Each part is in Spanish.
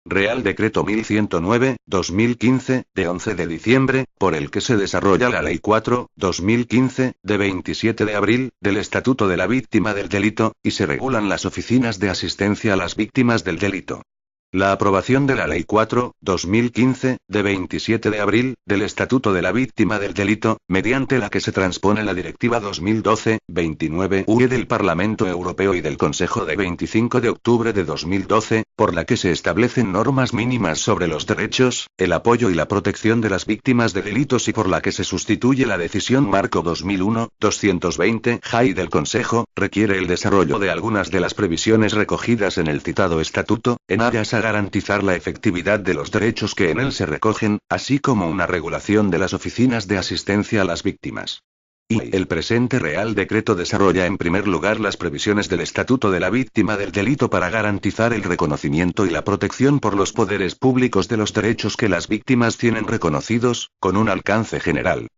Real Decreto 1109/2015, de 11 de diciembre, por el que se desarrolla la Ley 4/2015, de 27 de abril, del Estatuto de la Víctima del Delito, y se regulan las oficinas de asistencia a las víctimas del delito. La aprobación de la Ley 4/2015, de 27 de abril, del Estatuto de la Víctima del Delito, mediante la que se transpone la Directiva 2012/29/UE del Parlamento Europeo y del Consejo de 25 de octubre de 2012, por la que se establecen normas mínimas sobre los derechos, el apoyo y la protección de las víctimas de delitos y por la que se sustituye la Decisión Marco 2001/220/JAI del Consejo, requiere el desarrollo de algunas de las previsiones recogidas en el citado estatuto, en aras a garantizar la efectividad de los derechos que en él se recogen, así como una regulación de las oficinas de asistencia a las víctimas. Y el presente Real Decreto desarrolla en primer lugar las previsiones del Estatuto de la Víctima del Delito para garantizar el reconocimiento y la protección por los poderes públicos de los derechos que las víctimas tienen reconocidos, con un alcance general.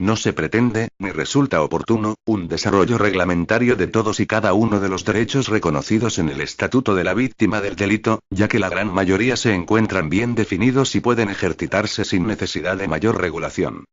No se pretende, ni resulta oportuno, un desarrollo reglamentario de todos y cada uno de los derechos reconocidos en el Estatuto de la Víctima del Delito, ya que la gran mayoría se encuentran bien definidos y pueden ejercitarse sin necesidad de mayor regulación.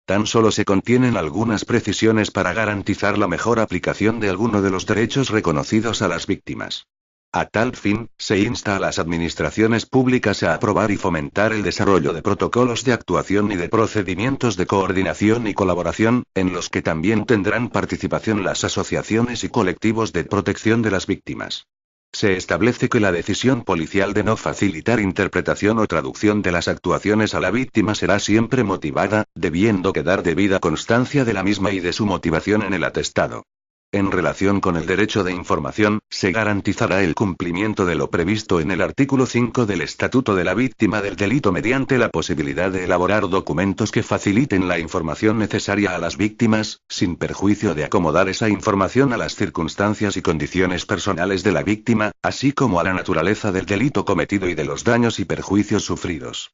Tan solo se contienen algunas precisiones para garantizar la mejor aplicación de alguno de los derechos reconocidos a las víctimas. A tal fin, se insta a las administraciones públicas a aprobar y fomentar el desarrollo de protocolos de actuación y de procedimientos de coordinación y colaboración, en los que también tendrán participación las asociaciones y colectivos de protección de las víctimas. Se establece que la decisión policial de no facilitar interpretación o traducción de las actuaciones a la víctima será siempre motivada, debiendo quedar debida constancia de la misma y de su motivación en el atestado. En relación con el derecho de información, se garantizará el cumplimiento de lo previsto en el artículo 5 del Estatuto de la Víctima del Delito mediante la posibilidad de elaborar documentos que faciliten la información necesaria a las víctimas, sin perjuicio de acomodar esa información a las circunstancias y condiciones personales de la víctima, así como a la naturaleza del delito cometido y de los daños y perjuicios sufridos.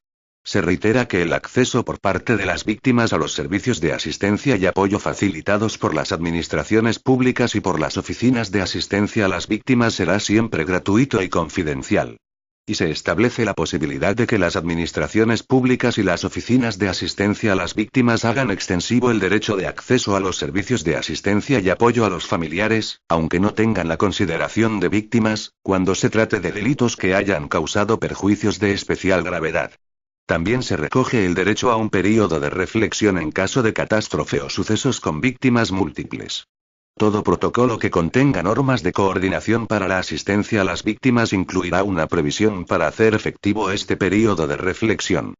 Se reitera que el acceso por parte de las víctimas a los servicios de asistencia y apoyo facilitados por las administraciones públicas y por las oficinas de asistencia a las víctimas será siempre gratuito y confidencial. Y se establece la posibilidad de que las administraciones públicas y las oficinas de asistencia a las víctimas hagan extensivo el derecho de acceso a los servicios de asistencia y apoyo a los familiares, aunque no tengan la consideración de víctimas, cuando se trate de delitos que hayan causado perjuicios de especial gravedad. También se recoge el derecho a un período de reflexión en caso de catástrofe o sucesos con víctimas múltiples. Todo protocolo que contenga normas de coordinación para la asistencia a las víctimas incluirá una previsión para hacer efectivo este período de reflexión.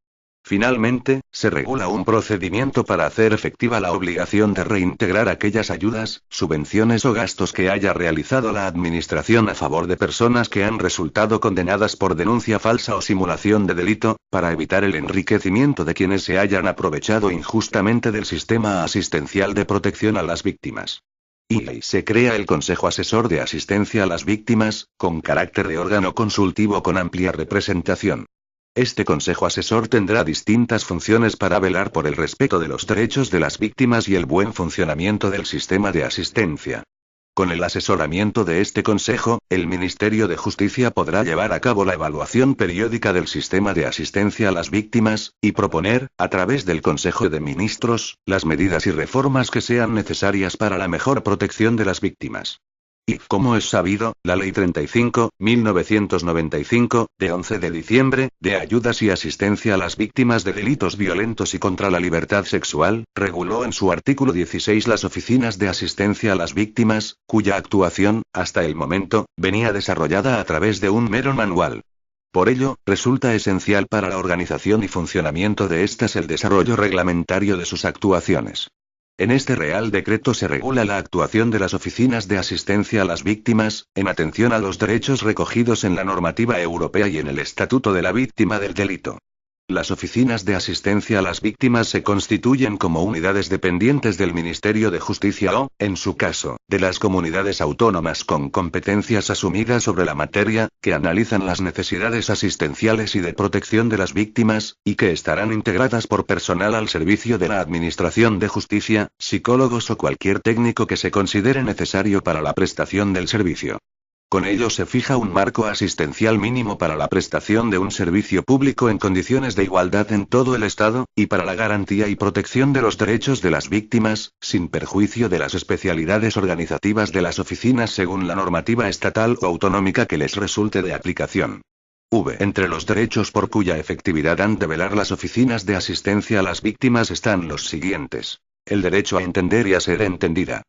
Finalmente, se regula un procedimiento para hacer efectiva la obligación de reintegrar aquellas ayudas, subvenciones o gastos que haya realizado la Administración a favor de personas que han resultado condenadas por denuncia falsa o simulación de delito, para evitar el enriquecimiento de quienes se hayan aprovechado injustamente del sistema asistencial de protección a las víctimas. Y se crea el Consejo Asesor de Asistencia a las Víctimas, con carácter de órgano consultivo con amplia representación. Este Consejo Asesor tendrá distintas funciones para velar por el respeto de los derechos de las víctimas y el buen funcionamiento del sistema de asistencia. Con el asesoramiento de este Consejo, el Ministerio de Justicia podrá llevar a cabo la evaluación periódica del sistema de asistencia a las víctimas, y proponer, a través del Consejo de Ministros, las medidas y reformas que sean necesarias para la mejor protección de las víctimas. Y, como es sabido, la Ley 35/1995, de 11 de diciembre, de ayudas y asistencia a las víctimas de delitos violentos y contra la libertad sexual, reguló en su artículo 16 las oficinas de asistencia a las víctimas, cuya actuación, hasta el momento, venía desarrollada a través de un mero manual. Por ello, resulta esencial para la organización y funcionamiento de estas el desarrollo reglamentario de sus actuaciones. En este Real Decreto se regula la actuación de las oficinas de asistencia a las víctimas, en atención a los derechos recogidos en la normativa europea y en el Estatuto de la Víctima del Delito. Las oficinas de asistencia a las víctimas se constituyen como unidades dependientes del Ministerio de Justicia o, en su caso, de las comunidades autónomas con competencias asumidas sobre la materia, que analizan las necesidades asistenciales y de protección de las víctimas, y que estarán integradas por personal al servicio de la Administración de Justicia, psicólogos o cualquier técnico que se considere necesario para la prestación del servicio. Con ello se fija un marco asistencial mínimo para la prestación de un servicio público en condiciones de igualdad en todo el Estado, y para la garantía y protección de los derechos de las víctimas, sin perjuicio de las especialidades organizativas de las oficinas según la normativa estatal o autonómica que les resulte de aplicación. Entre los derechos por cuya efectividad han de velar las oficinas de asistencia a las víctimas están los siguientes. El derecho a entender y a ser entendida.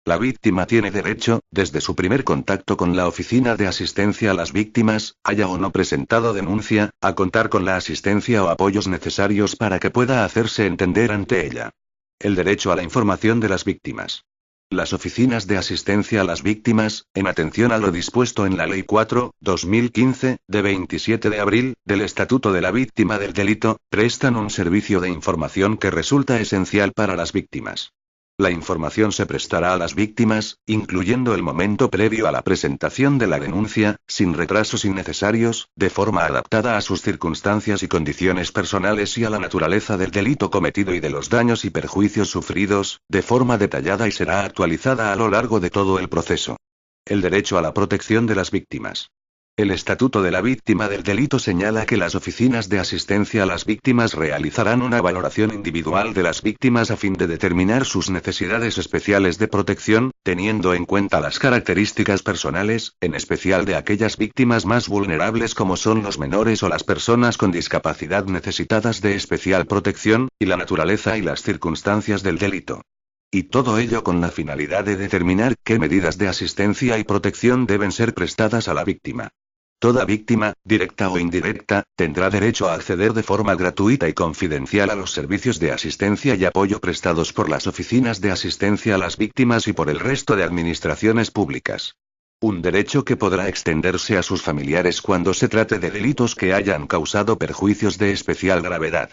La víctima tiene derecho, desde su primer contacto con la oficina de asistencia a las víctimas, haya o no presentado denuncia, a contar con la asistencia o apoyos necesarios para que pueda hacerse entender ante ella. El derecho a la información de las víctimas. Las oficinas de asistencia a las víctimas, en atención a lo dispuesto en la Ley 4/2015, de 27 de abril, del Estatuto de la Víctima del Delito, prestan un servicio de información que resulta esencial para las víctimas. La información se prestará a las víctimas, incluyendo el momento previo a la presentación de la denuncia, sin retrasos innecesarios, de forma adaptada a sus circunstancias y condiciones personales y a la naturaleza del delito cometido y de los daños y perjuicios sufridos, de forma detallada y será actualizada a lo largo de todo el proceso. El derecho a la protección de las víctimas. El Estatuto de la Víctima del Delito señala que las oficinas de asistencia a las víctimas realizarán una valoración individual de las víctimas a fin de determinar sus necesidades especiales de protección, teniendo en cuenta las características personales, en especial de aquellas víctimas más vulnerables como son los menores o las personas con discapacidad necesitadas de especial protección, y la naturaleza y las circunstancias del delito. Y todo ello con la finalidad de determinar qué medidas de asistencia y protección deben ser prestadas a la víctima. Toda víctima, directa o indirecta, tendrá derecho a acceder de forma gratuita y confidencial a los servicios de asistencia y apoyo prestados por las oficinas de asistencia a las víctimas y por el resto de administraciones públicas. Un derecho que podrá extenderse a sus familiares cuando se trate de delitos que hayan causado perjuicios de especial gravedad.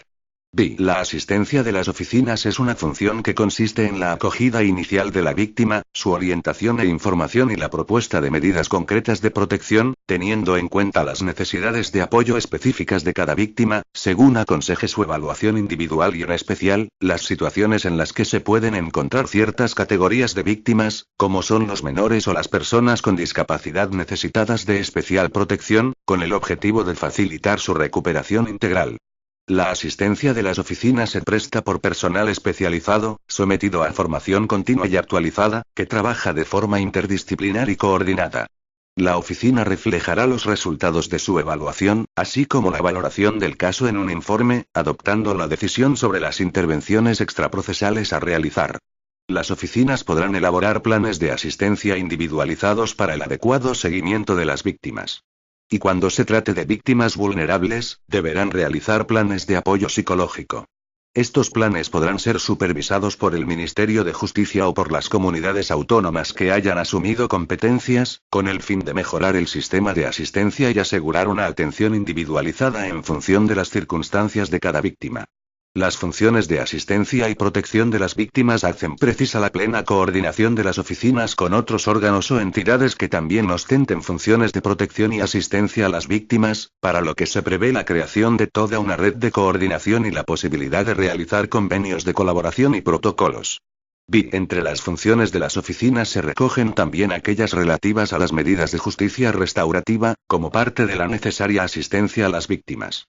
La asistencia de las oficinas es una función que consiste en la acogida inicial de la víctima, su orientación e información y la propuesta de medidas concretas de protección, teniendo en cuenta las necesidades de apoyo específicas de cada víctima, según aconseje su evaluación individual y en especial, las situaciones en las que se pueden encontrar ciertas categorías de víctimas, como son los menores o las personas con discapacidad necesitadas de especial protección, con el objetivo de facilitar su recuperación integral. La asistencia de las oficinas se presta por personal especializado, sometido a formación continua y actualizada, que trabaja de forma interdisciplinar y coordinada. La oficina reflejará los resultados de su evaluación, así como la valoración del caso en un informe, adoptando la decisión sobre las intervenciones extraprocesales a realizar. Las oficinas podrán elaborar planes de asistencia individualizados para el adecuado seguimiento de las víctimas. Y cuando se trate de víctimas vulnerables, deberán realizar planes de apoyo psicológico. Estos planes podrán ser supervisados por el Ministerio de Justicia o por las comunidades autónomas que hayan asumido competencias, con el fin de mejorar el sistema de asistencia y asegurar una atención individualizada en función de las circunstancias de cada víctima. Las funciones de asistencia y protección de las víctimas hacen precisa la plena coordinación de las oficinas con otros órganos o entidades que también ostenten funciones de protección y asistencia a las víctimas, para lo que se prevé la creación de toda una red de coordinación y la posibilidad de realizar convenios de colaboración y protocolos. Entre las funciones de las oficinas se recogen también aquellas relativas a las medidas de justicia restaurativa, como parte de la necesaria asistencia a las víctimas.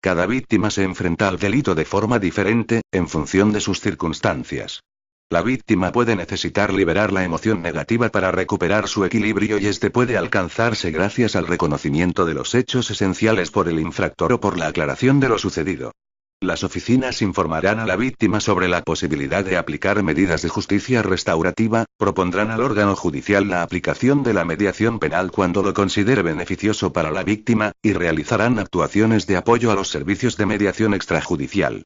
Cada víctima se enfrenta al delito de forma diferente, en función de sus circunstancias. La víctima puede necesitar liberar la emoción negativa para recuperar su equilibrio y este puede alcanzarse gracias al reconocimiento de los hechos esenciales por el infractor o por la aclaración de lo sucedido. Las oficinas informarán a la víctima sobre la posibilidad de aplicar medidas de justicia restaurativa, propondrán al órgano judicial la aplicación de la mediación penal cuando lo considere beneficioso para la víctima, y realizarán actuaciones de apoyo a los servicios de mediación extrajudicial.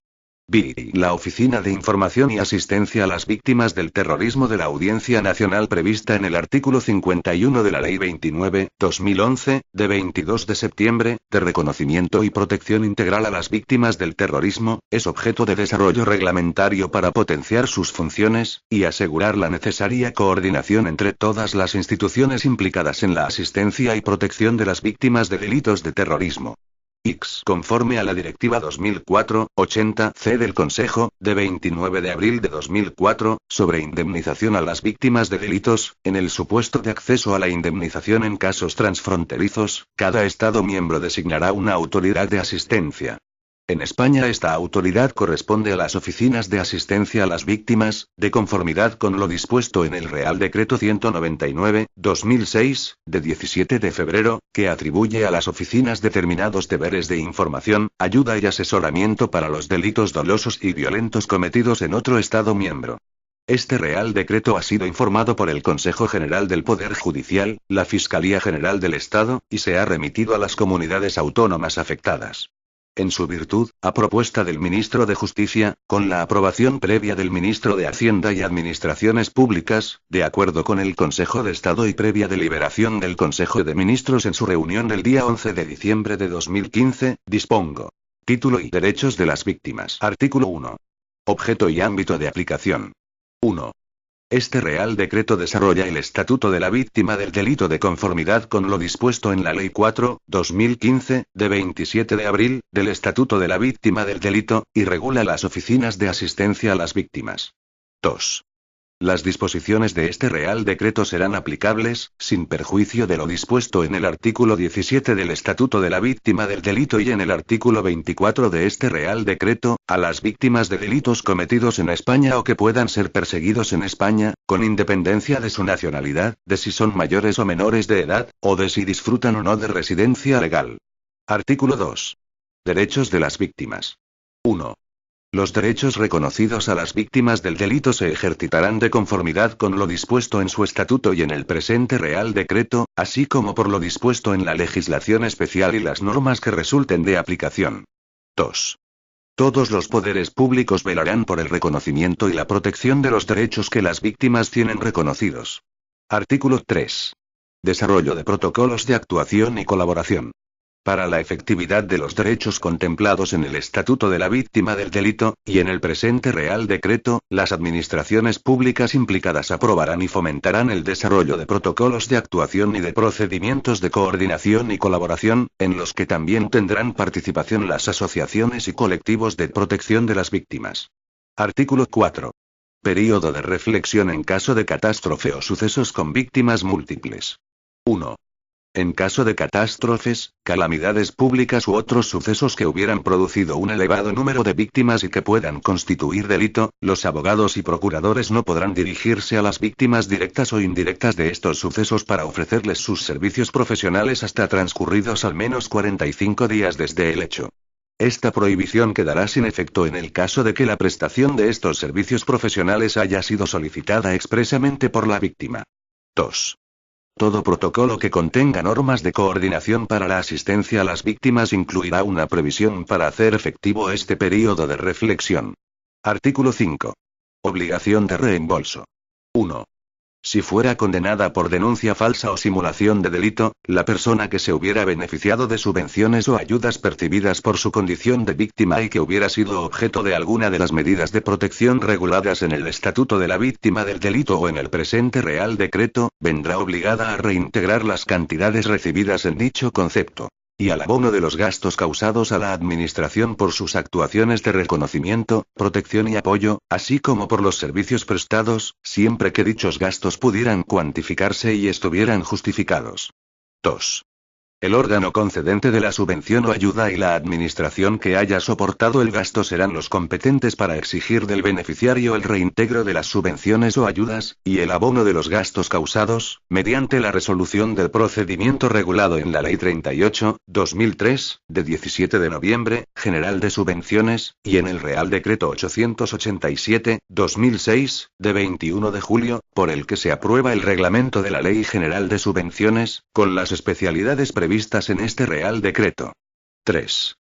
La Oficina de Información y Asistencia a las Víctimas del Terrorismo de la Audiencia Nacional prevista en el artículo 51 de la Ley 29/2011, de 22 de septiembre, de reconocimiento y protección integral a las víctimas del terrorismo, es objeto de desarrollo reglamentario para potenciar sus funciones, y asegurar la necesaria coordinación entre todas las instituciones implicadas en la asistencia y protección de las víctimas de delitos de terrorismo. X. Conforme a la Directiva 2004/80/C del Consejo, de 29 de abril de 2004, sobre indemnización a las víctimas de delitos, en el supuesto de acceso a la indemnización en casos transfronterizos, cada Estado miembro designará una autoridad de asistencia. En España esta autoridad corresponde a las oficinas de asistencia a las víctimas, de conformidad con lo dispuesto en el Real Decreto 199/2006, de 17 de febrero, que atribuye a las oficinas determinados deberes de información, ayuda y asesoramiento para los delitos dolosos y violentos cometidos en otro Estado miembro. Este Real Decreto ha sido informado por el Consejo General del Poder Judicial, la Fiscalía General del Estado, y se ha remitido a las comunidades autónomas afectadas. En su virtud, a propuesta del Ministro de Justicia, con la aprobación previa del Ministro de Hacienda y Administraciones Públicas, de acuerdo con el Consejo de Estado y previa deliberación del Consejo de Ministros en su reunión del día 11 de diciembre de 2015, dispongo. Título y derechos de las víctimas. Artículo 1. Objeto y ámbito de aplicación. 1. Este Real Decreto desarrolla el Estatuto de la Víctima del Delito de conformidad con lo dispuesto en la Ley 4/2015, de 27 de abril, del Estatuto de la Víctima del Delito, y regula las oficinas de asistencia a las víctimas. 2. Las disposiciones de este Real Decreto serán aplicables, sin perjuicio de lo dispuesto en el artículo 17 del Estatuto de la Víctima del Delito y en el artículo 24 de este Real Decreto, a las víctimas de delitos cometidos en España o que puedan ser perseguidos en España, con independencia de su nacionalidad, de si son mayores o menores de edad, o de si disfrutan o no de residencia legal. Artículo 2. Derechos de las víctimas. 1. Los derechos reconocidos a las víctimas del delito se ejercitarán de conformidad con lo dispuesto en su estatuto y en el presente Real Decreto, así como por lo dispuesto en la legislación especial y las normas que resulten de aplicación. 2. Todos los poderes públicos velarán por el reconocimiento y la protección de los derechos que las víctimas tienen reconocidos. Artículo 3. Desarrollo de protocolos de actuación y colaboración. Para la efectividad de los derechos contemplados en el Estatuto de la Víctima del Delito, y en el presente Real Decreto, las administraciones públicas implicadas aprobarán y fomentarán el desarrollo de protocolos de actuación y de procedimientos de coordinación y colaboración, en los que también tendrán participación las asociaciones y colectivos de protección de las víctimas. Artículo 4. Período de reflexión en caso de catástrofe o sucesos con víctimas múltiples. 1. En caso de catástrofes, calamidades públicas u otros sucesos que hubieran producido un elevado número de víctimas y que puedan constituir delito, los abogados y procuradores no podrán dirigirse a las víctimas directas o indirectas de estos sucesos para ofrecerles sus servicios profesionales hasta transcurridos al menos 45 días desde el hecho. Esta prohibición quedará sin efecto en el caso de que la prestación de estos servicios profesionales haya sido solicitada expresamente por la víctima. 2. Todo protocolo que contenga normas de coordinación para la asistencia a las víctimas incluirá una previsión para hacer efectivo este período de reflexión. Artículo 5. Obligación de reembolso. 1. Si fuera condenada por denuncia falsa o simulación de delito, la persona que se hubiera beneficiado de subvenciones o ayudas percibidas por su condición de víctima y que hubiera sido objeto de alguna de las medidas de protección reguladas en el Estatuto de la Víctima del Delito o en el presente Real Decreto, vendrá obligada a reintegrar las cantidades recibidas en dicho concepto, y al abono de los gastos causados a la Administración por sus actuaciones de reconocimiento, protección y apoyo, así como por los servicios prestados, siempre que dichos gastos pudieran cuantificarse y estuvieran justificados. 2. El órgano concedente de la subvención o ayuda y la administración que haya soportado el gasto serán los competentes para exigir del beneficiario el reintegro de las subvenciones o ayudas, y el abono de los gastos causados, mediante la resolución del procedimiento regulado en la Ley 38/2003, de 17 de noviembre, General de Subvenciones, y en el Real Decreto 887/2006, de 21 de julio, por el que se aprueba el reglamento de la Ley General de Subvenciones, con las especialidades previstas en este Real Decreto. 3.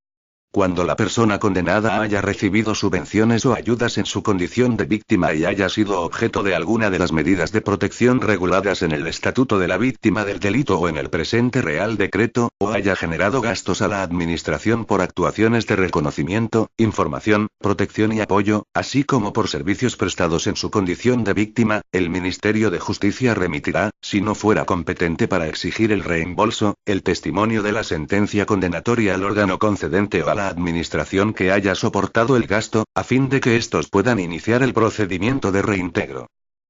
Cuando la persona condenada haya recibido subvenciones o ayudas en su condición de víctima y haya sido objeto de alguna de las medidas de protección reguladas en el Estatuto de la Víctima del Delito o en el presente Real Decreto, o haya generado gastos a la Administración por actuaciones de reconocimiento, información, protección y apoyo, así como por servicios prestados en su condición de víctima, el Ministerio de Justicia remitirá, si no fuera competente para exigir el reembolso, el testimonio de la sentencia condenatoria al órgano concedente o a la administración que haya soportado el gasto, a fin de que estos puedan iniciar el procedimiento de reintegro.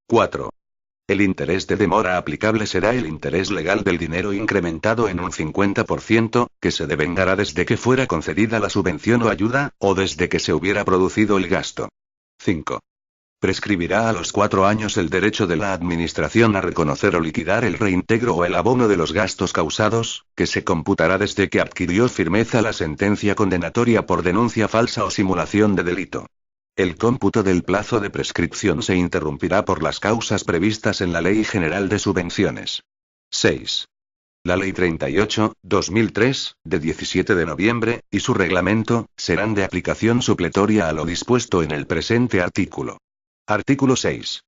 4. El interés de demora aplicable será el interés legal del dinero incrementado en un 50%, que se devengará desde que fuera concedida la subvención o ayuda, o desde que se hubiera producido el gasto. 5. Prescribirá a los 4 años el derecho de la Administración a reconocer o liquidar el reintegro o el abono de los gastos causados, que se computará desde que adquirió firmeza la sentencia condenatoria por denuncia falsa o simulación de delito. El cómputo del plazo de prescripción se interrumpirá por las causas previstas en la Ley General de Subvenciones. 6. La Ley 38/2003, de 17 de noviembre, y su reglamento, serán de aplicación supletoria a lo dispuesto en el presente artículo. Artículo 6.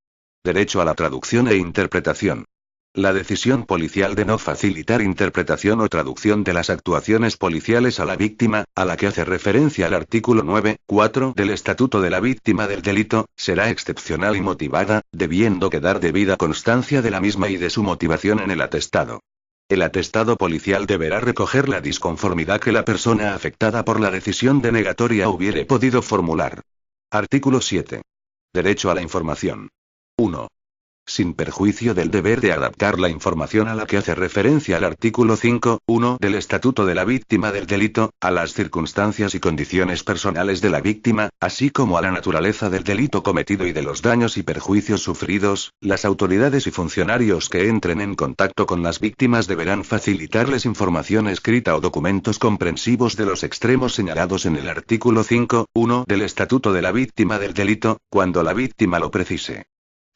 Derecho a la traducción e interpretación. La decisión policial de no facilitar interpretación o traducción de las actuaciones policiales a la víctima, a la que hace referencia el artículo 9.4 del Estatuto de la Víctima del Delito, será excepcional y motivada, debiendo quedar debida constancia de la misma y de su motivación en el atestado. El atestado policial deberá recoger la disconformidad que la persona afectada por la decisión denegatoria hubiere podido formular. Artículo 7. Derecho a la información. 1. Sin perjuicio del deber de adaptar la información a la que hace referencia el artículo 5.1 del Estatuto de la Víctima del Delito, a las circunstancias y condiciones personales de la víctima, así como a la naturaleza del delito cometido y de los daños y perjuicios sufridos, las autoridades y funcionarios que entren en contacto con las víctimas deberán facilitarles información escrita o documentos comprensivos de los extremos señalados en el artículo 5.1 del Estatuto de la Víctima del Delito, cuando la víctima lo precise.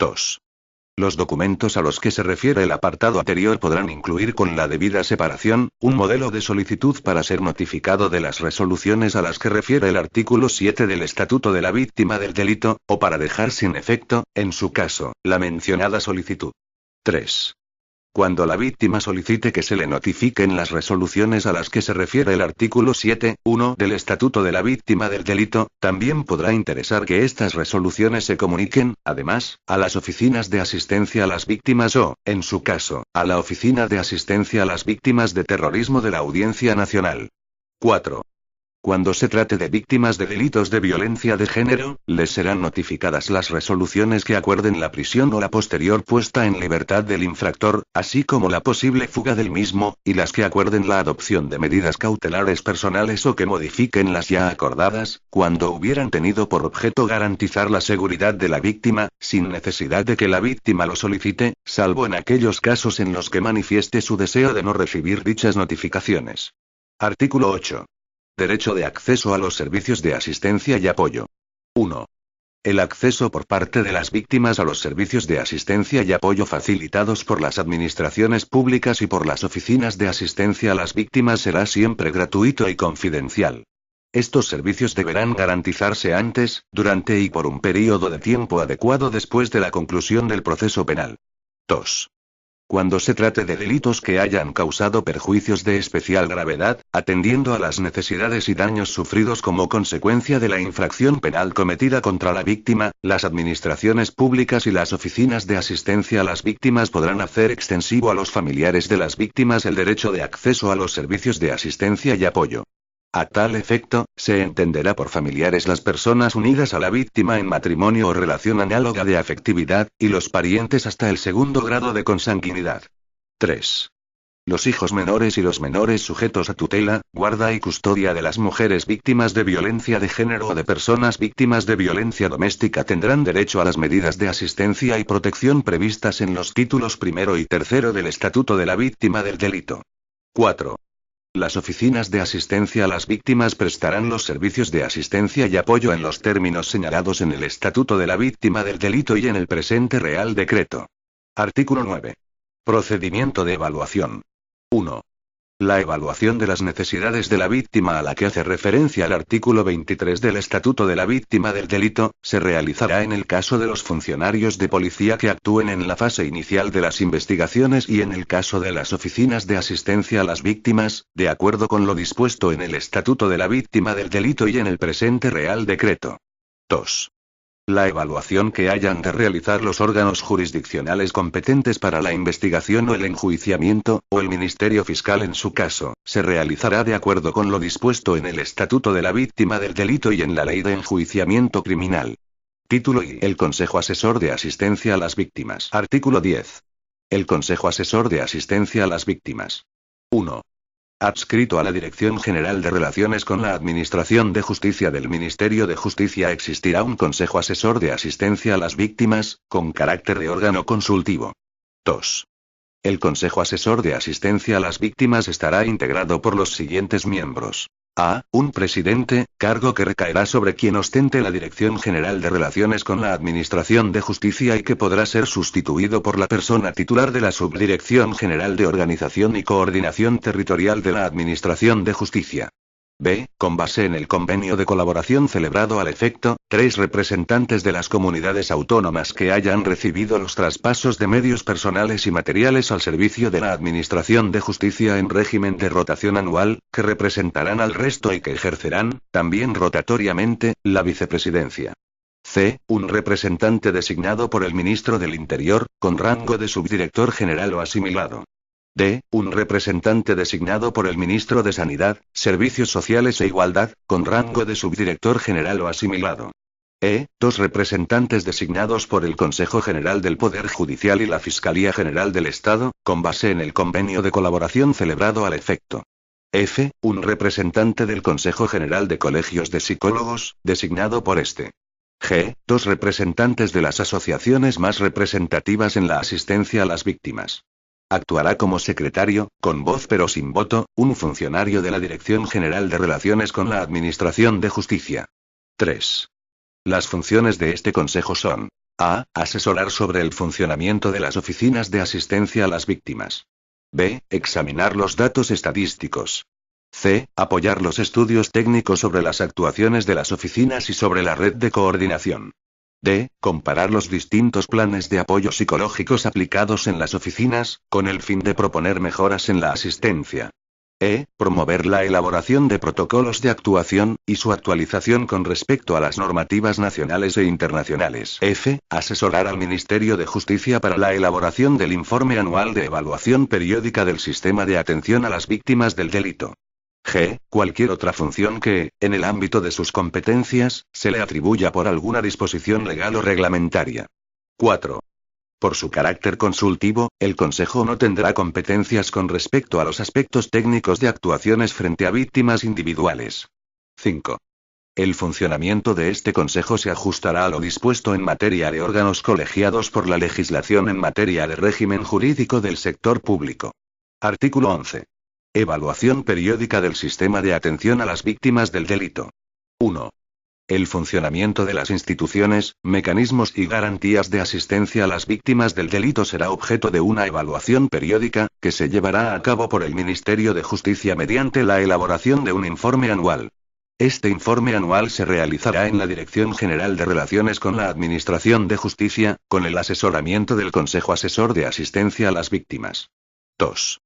2. Los documentos a los que se refiere el apartado anterior podrán incluir con la debida separación, un modelo de solicitud para ser notificado de las resoluciones a las que refiere el artículo 7 del Estatuto de la Víctima del Delito, o para dejar sin efecto, en su caso, la mencionada solicitud. 3. Cuando la víctima solicite que se le notifiquen las resoluciones a las que se refiere el artículo 7.1 del Estatuto de la Víctima del Delito, también podrá interesar que estas resoluciones se comuniquen, además, a las oficinas de asistencia a las víctimas o, en su caso, a la Oficina de Asistencia a las Víctimas de Terrorismo de la Audiencia Nacional. 4. Cuando se trate de víctimas de delitos de violencia de género, les serán notificadas las resoluciones que acuerden la prisión o la posterior puesta en libertad del infractor, así como la posible fuga del mismo, y las que acuerden la adopción de medidas cautelares personales o que modifiquen las ya acordadas, cuando hubieran tenido por objeto garantizar la seguridad de la víctima, sin necesidad de que la víctima lo solicite, salvo en aquellos casos en los que manifieste su deseo de no recibir dichas notificaciones. Artículo 8. Derecho de acceso a los servicios de asistencia y apoyo. 1. El acceso por parte de las víctimas a los servicios de asistencia y apoyo facilitados por las administraciones públicas y por las oficinas de asistencia a las víctimas será siempre gratuito y confidencial. Estos servicios deberán garantizarse antes, durante y por un período de tiempo adecuado después de la conclusión del proceso penal. 2. Cuando se trate de delitos que hayan causado perjuicios de especial gravedad, atendiendo a las necesidades y daños sufridos como consecuencia de la infracción penal cometida contra la víctima, las administraciones públicas y las oficinas de asistencia a las víctimas podrán hacer extensivo a los familiares de las víctimas el derecho de acceso a los servicios de asistencia y apoyo. A tal efecto, se entenderá por familiares las personas unidas a la víctima en matrimonio o relación análoga de afectividad, y los parientes hasta el segundo grado de consanguinidad. 3. Los hijos menores y los menores sujetos a tutela, guarda y custodia de las mujeres víctimas de violencia de género o de personas víctimas de violencia doméstica tendrán derecho a las medidas de asistencia y protección previstas en los títulos primero y tercero del Estatuto de la Víctima del Delito. 4. Las oficinas de asistencia a las víctimas prestarán los servicios de asistencia y apoyo en los términos señalados en el Estatuto de la Víctima del Delito y en el presente Real Decreto. Artículo 9. Procedimiento de evaluación. 1. La evaluación de las necesidades de la víctima a la que hace referencia el artículo 23 del Estatuto de la Víctima del Delito, se realizará en el caso de los funcionarios de policía que actúen en la fase inicial de las investigaciones y en el caso de las oficinas de asistencia a las víctimas, de acuerdo con lo dispuesto en el Estatuto de la Víctima del Delito y en el presente Real Decreto. 2. La evaluación que hayan de realizar los órganos jurisdiccionales competentes para la investigación o el enjuiciamiento, o el Ministerio Fiscal en su caso, se realizará de acuerdo con lo dispuesto en el Estatuto de la Víctima del Delito y en la Ley de Enjuiciamiento Criminal. Título I. El Consejo Asesor de Asistencia a las Víctimas. Artículo 10. El Consejo Asesor de Asistencia a las Víctimas. 1. Adscrito a la Dirección General de Relaciones con la Administración de Justicia del Ministerio de Justicia existirá un Consejo Asesor de Asistencia a las Víctimas, con carácter de órgano consultivo. 2. El Consejo Asesor de Asistencia a las Víctimas estará integrado por los siguientes miembros. A. Un presidente, cargo que recaerá sobre quien ostente la Dirección General de Relaciones con la Administración de Justicia y que podrá ser sustituido por la persona titular de la Subdirección General de Organización y Coordinación Territorial de la Administración de Justicia. B. Con base en el convenio de colaboración celebrado al efecto, 3 representantes de las comunidades autónomas que hayan recibido los traspasos de medios personales y materiales al servicio de la Administración de Justicia en régimen de rotación anual, que representarán al resto y que ejercerán, también rotatoriamente, la vicepresidencia. C. Un representante designado por el ministro del Interior, con rango de subdirector general o asimilado. D. Un representante designado por el ministro de Sanidad, Servicios Sociales e Igualdad, con rango de subdirector general o asimilado. E. 2 representantes designados por el Consejo General del Poder Judicial y la Fiscalía General del Estado, con base en el convenio de colaboración celebrado al efecto. F. Un representante del Consejo General de Colegios de Psicólogos, designado por este. G. 2 representantes de las asociaciones más representativas en la asistencia a las víctimas. Actuará como secretario, con voz pero sin voto, un funcionario de la Dirección General de Relaciones con la Administración de Justicia. 3. Las funciones de este consejo son: A. Asesorar sobre el funcionamiento de las oficinas de asistencia a las víctimas. B. Examinar los datos estadísticos. C. Apoyar los estudios técnicos sobre las actuaciones de las oficinas y sobre la red de coordinación. D. Comparar los distintos planes de apoyo psicológicos aplicados en las oficinas, con el fin de proponer mejoras en la asistencia. E. Promover la elaboración de protocolos de actuación, y su actualización con respecto a las normativas nacionales e internacionales. F. Asesorar al Ministerio de Justicia para la elaboración del informe anual de evaluación periódica del sistema de atención a las víctimas del delito. G. Cualquier otra función que, en el ámbito de sus competencias, se le atribuya por alguna disposición legal o reglamentaria. 4. Por su carácter consultivo, el Consejo no tendrá competencias con respecto a los aspectos técnicos de actuaciones frente a víctimas individuales. 5. El funcionamiento de este Consejo se ajustará a lo dispuesto en materia de órganos colegiados por la legislación en materia de régimen jurídico del sector público. Artículo 11. Evaluación periódica del sistema de atención a las víctimas del delito. 1. El funcionamiento de las instituciones, mecanismos y garantías de asistencia a las víctimas del delito será objeto de una evaluación periódica, que se llevará a cabo por el Ministerio de Justicia mediante la elaboración de un informe anual. Este informe anual se realizará en la Dirección General de Relaciones con la Administración de Justicia, con el asesoramiento del Consejo Asesor de Asistencia a las Víctimas. 2.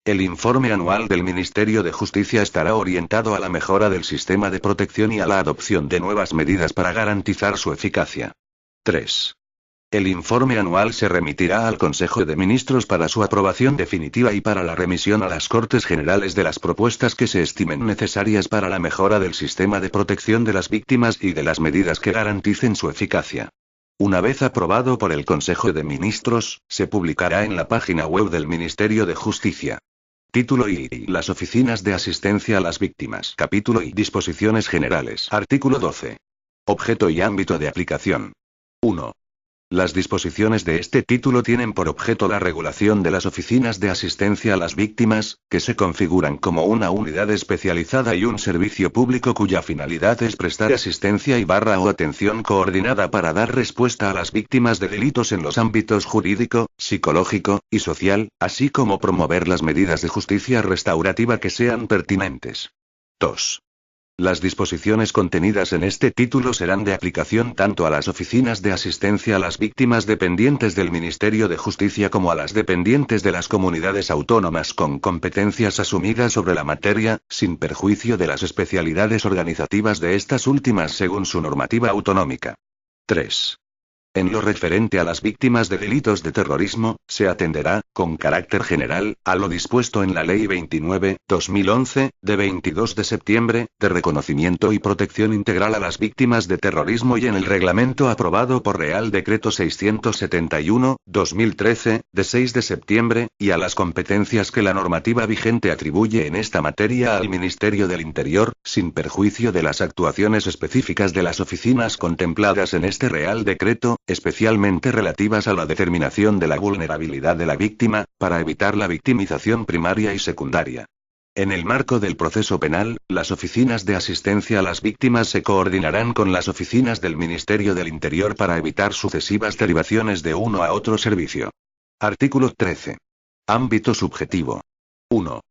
El informe anual del Ministerio de Justicia estará orientado a la mejora del sistema de protección y a la adopción de nuevas medidas para garantizar su eficacia. 3. El informe anual se remitirá al Consejo de Ministros para su aprobación definitiva y para la remisión a las Cortes Generales de las propuestas que se estimen necesarias para la mejora del sistema de protección de las víctimas y de las medidas que garanticen su eficacia. Una vez aprobado por el Consejo de Ministros, se publicará en la página web del Ministerio de Justicia. Título I. Las oficinas de asistencia a las víctimas. Capítulo I. Disposiciones generales. Artículo 12. Objeto y ámbito de aplicación. 1. Las disposiciones de este título tienen por objeto la regulación de las oficinas de asistencia a las víctimas, que se configuran como una unidad especializada y un servicio público cuya finalidad es prestar asistencia o atención coordinada para dar respuesta a las víctimas de delitos en los ámbitos jurídico, psicológico y social, así como promover las medidas de justicia restaurativa que sean pertinentes. 2. Las disposiciones contenidas en este título serán de aplicación tanto a las oficinas de asistencia a las víctimas dependientes del Ministerio de Justicia como a las dependientes de las comunidades autónomas con competencias asumidas sobre la materia, sin perjuicio de las especialidades organizativas de estas últimas según su normativa autonómica. 3. En lo referente a las víctimas de delitos de terrorismo, se atenderá, con carácter general, a lo dispuesto en la Ley 29/2011, de 22 de septiembre, de reconocimiento y protección integral a las víctimas de terrorismo y en el reglamento aprobado por Real Decreto 671/2013, de 6 de septiembre, y a las competencias que la normativa vigente atribuye en esta materia al Ministerio del Interior, sin perjuicio de las actuaciones específicas de las oficinas contempladas en este Real Decreto, especialmente relativas a la determinación de la vulnerabilidad de la víctima, para evitar la victimización primaria y secundaria. En el marco del proceso penal, las oficinas de asistencia a las víctimas se coordinarán con las oficinas del Ministerio del Interior para evitar sucesivas derivaciones de uno a otro servicio. Artículo 13. Ámbito subjetivo. 1.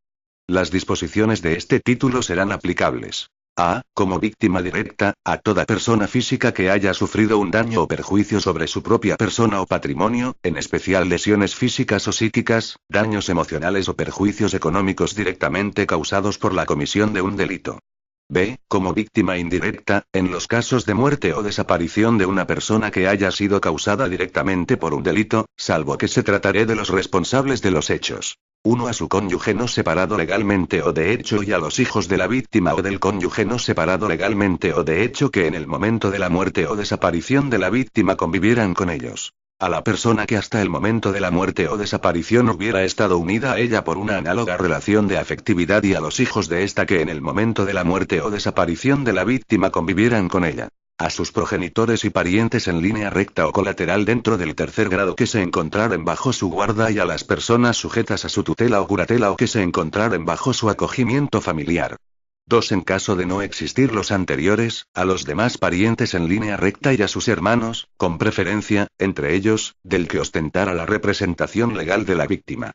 Las disposiciones de este título serán aplicables. A. Como víctima directa, a toda persona física que haya sufrido un daño o perjuicio sobre su propia persona o patrimonio, en especial lesiones físicas o psíquicas, daños emocionales o perjuicios económicos directamente causados por la comisión de un delito. B. Como víctima indirecta, en los casos de muerte o desaparición de una persona que haya sido causada directamente por un delito, salvo que se tratare de los responsables de los hechos. 1. A su cónyuge no separado legalmente o de hecho y a los hijos de la víctima o del cónyuge no separado legalmente o de hecho que en el momento de la muerte o desaparición de la víctima convivieran con ellos. A la persona que hasta el momento de la muerte o desaparición hubiera estado unida a ella por una análoga relación de afectividad y a los hijos de esta que en el momento de la muerte o desaparición de la víctima convivieran con ella. A sus progenitores y parientes en línea recta o colateral dentro del tercer grado que se encontraren bajo su guarda y a las personas sujetas a su tutela o curatela o que se encontraren bajo su acogimiento familiar. 2. En caso de no existir los anteriores, a los demás parientes en línea recta y a sus hermanos, con preferencia, entre ellos, del que ostentara la representación legal de la víctima.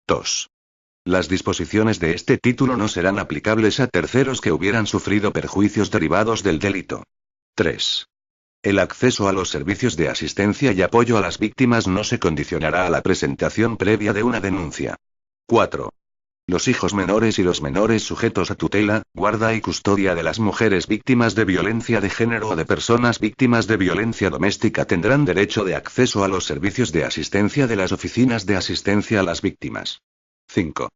2. Las disposiciones de este título no serán aplicables a terceros que hubieran sufrido perjuicios derivados del delito. 3. El acceso a los servicios de asistencia y apoyo a las víctimas no se condicionará a la presentación previa de una denuncia. 4. Los hijos menores y los menores sujetos a tutela, guarda y custodia de las mujeres víctimas de violencia de género o de personas víctimas de violencia doméstica tendrán derecho de acceso a los servicios de asistencia de las oficinas de asistencia a las víctimas. 5.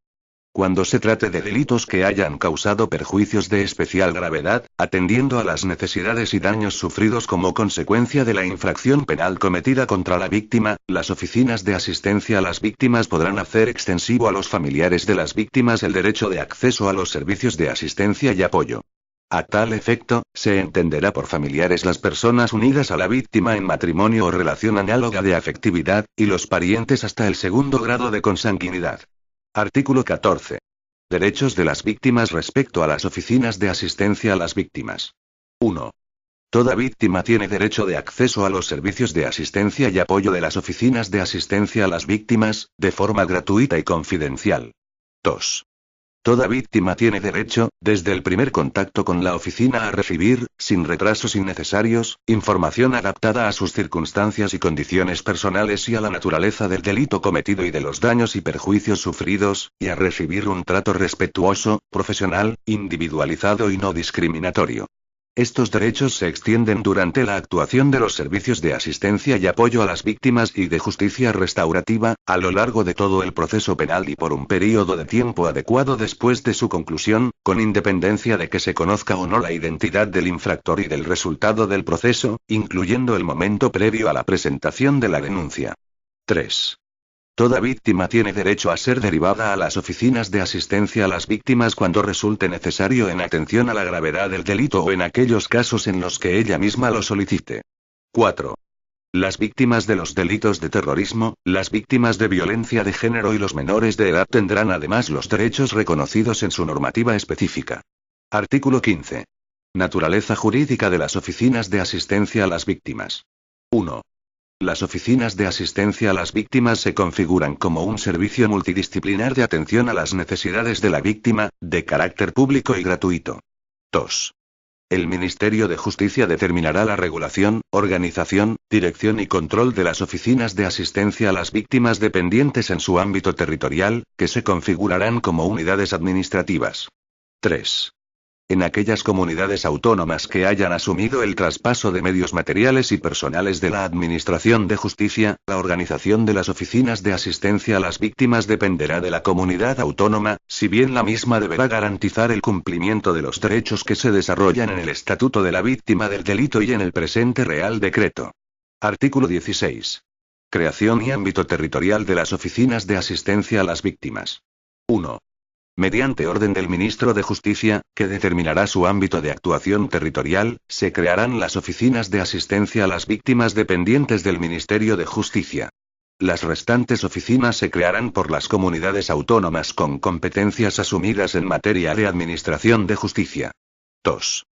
Cuando se trate de delitos que hayan causado perjuicios de especial gravedad, atendiendo a las necesidades y daños sufridos como consecuencia de la infracción penal cometida contra la víctima, las oficinas de asistencia a las víctimas podrán hacer extensivo a los familiares de las víctimas el derecho de acceso a los servicios de asistencia y apoyo. A tal efecto, se entenderá por familiares las personas unidas a la víctima en matrimonio o relación análoga de afectividad, y los parientes hasta el segundo grado de consanguinidad. Artículo 14. Derechos de las víctimas respecto a las oficinas de asistencia a las víctimas. 1. Toda víctima tiene derecho de acceso a los servicios de asistencia y apoyo de las oficinas de asistencia a las víctimas, de forma gratuita y confidencial. 2. Toda víctima tiene derecho, desde el primer contacto con la oficina a recibir, sin retrasos innecesarios, información adaptada a sus circunstancias y condiciones personales y a la naturaleza del delito cometido y de los daños y perjuicios sufridos, y a recibir un trato respetuoso, profesional, individualizado y no discriminatorio. Estos derechos se extienden durante la actuación de los servicios de asistencia y apoyo a las víctimas y de justicia restaurativa, a lo largo de todo el proceso penal y por un período de tiempo adecuado después de su conclusión, con independencia de que se conozca o no la identidad del infractor y del resultado del proceso, incluyendo el momento previo a la presentación de la denuncia. 3. Toda víctima tiene derecho a ser derivada a las oficinas de asistencia a las víctimas cuando resulte necesario en atención a la gravedad del delito o en aquellos casos en los que ella misma lo solicite. 4. Las víctimas de los delitos de terrorismo, las víctimas de violencia de género y los menores de edad tendrán además los derechos reconocidos en su normativa específica. Artículo 15. Naturaleza jurídica de las oficinas de asistencia a las víctimas. 1. Las oficinas de asistencia a las víctimas se configuran como un servicio multidisciplinar de atención a las necesidades de la víctima, de carácter público y gratuito. 2. El Ministerio de Justicia determinará la regulación, organización, dirección y control de las oficinas de asistencia a las víctimas dependientes en su ámbito territorial, que se configurarán como unidades administrativas. 3. En aquellas comunidades autónomas que hayan asumido el traspaso de medios materiales y personales de la Administración de Justicia, la organización de las oficinas de asistencia a las víctimas dependerá de la comunidad autónoma, si bien la misma deberá garantizar el cumplimiento de los derechos que se desarrollan en el Estatuto de la Víctima del Delito y en el presente Real Decreto. Artículo 16. Creación y ámbito territorial de las oficinas de asistencia a las víctimas. 1. Mediante orden del Ministro de Justicia, que determinará su ámbito de actuación territorial, se crearán las oficinas de asistencia a las víctimas dependientes del Ministerio de Justicia. Las restantes oficinas se crearán por las comunidades autónomas con competencias asumidas en materia de administración de justicia. 2.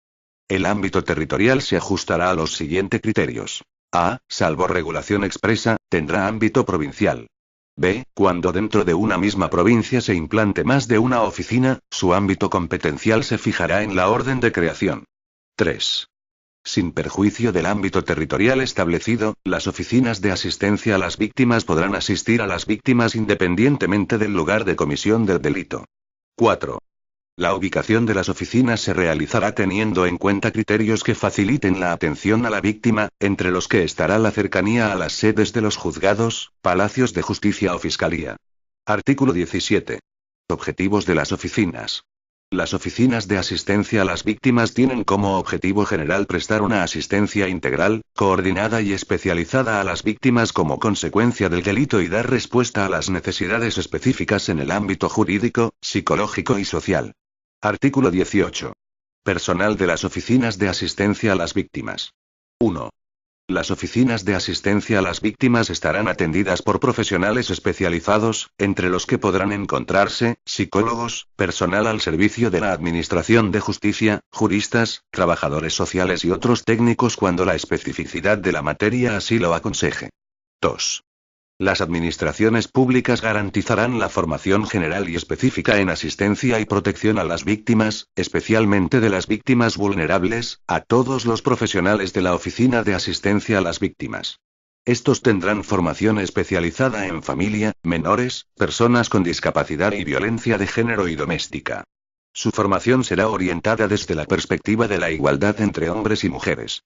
El ámbito territorial se ajustará a los siguientes criterios. A. Salvo regulación expresa, tendrá ámbito provincial. B. Cuando dentro de una misma provincia se implante más de una oficina, su ámbito competencial se fijará en la orden de creación. 3. Sin perjuicio del ámbito territorial establecido, las oficinas de asistencia a las víctimas podrán asistir a las víctimas independientemente del lugar de comisión del delito. 4. La ubicación de las oficinas se realizará teniendo en cuenta criterios que faciliten la atención a la víctima, entre los que estará la cercanía a las sedes de los juzgados, palacios de justicia o fiscalía. Artículo 17. Objetivos de las oficinas. Las oficinas de asistencia a las víctimas tienen como objetivo general prestar una asistencia integral, coordinada y especializada a las víctimas como consecuencia del delito y dar respuesta a las necesidades específicas en el ámbito jurídico, psicológico y social. Artículo 18. Personal de las oficinas de asistencia a las víctimas. 1. Las oficinas de asistencia a las víctimas estarán atendidas por profesionales especializados, entre los que podrán encontrarse, psicólogos, personal al servicio de la Administración de Justicia, juristas, trabajadores sociales y otros técnicos cuando la especificidad de la materia así lo aconseje. 2. Las administraciones públicas garantizarán la formación general y específica en asistencia y protección a las víctimas, especialmente de las víctimas vulnerables, a todos los profesionales de la Oficina de Asistencia a las Víctimas. Estos tendrán formación especializada en familia, menores, personas con discapacidad y violencia de género y doméstica. Su formación será orientada desde la perspectiva de la igualdad entre hombres y mujeres.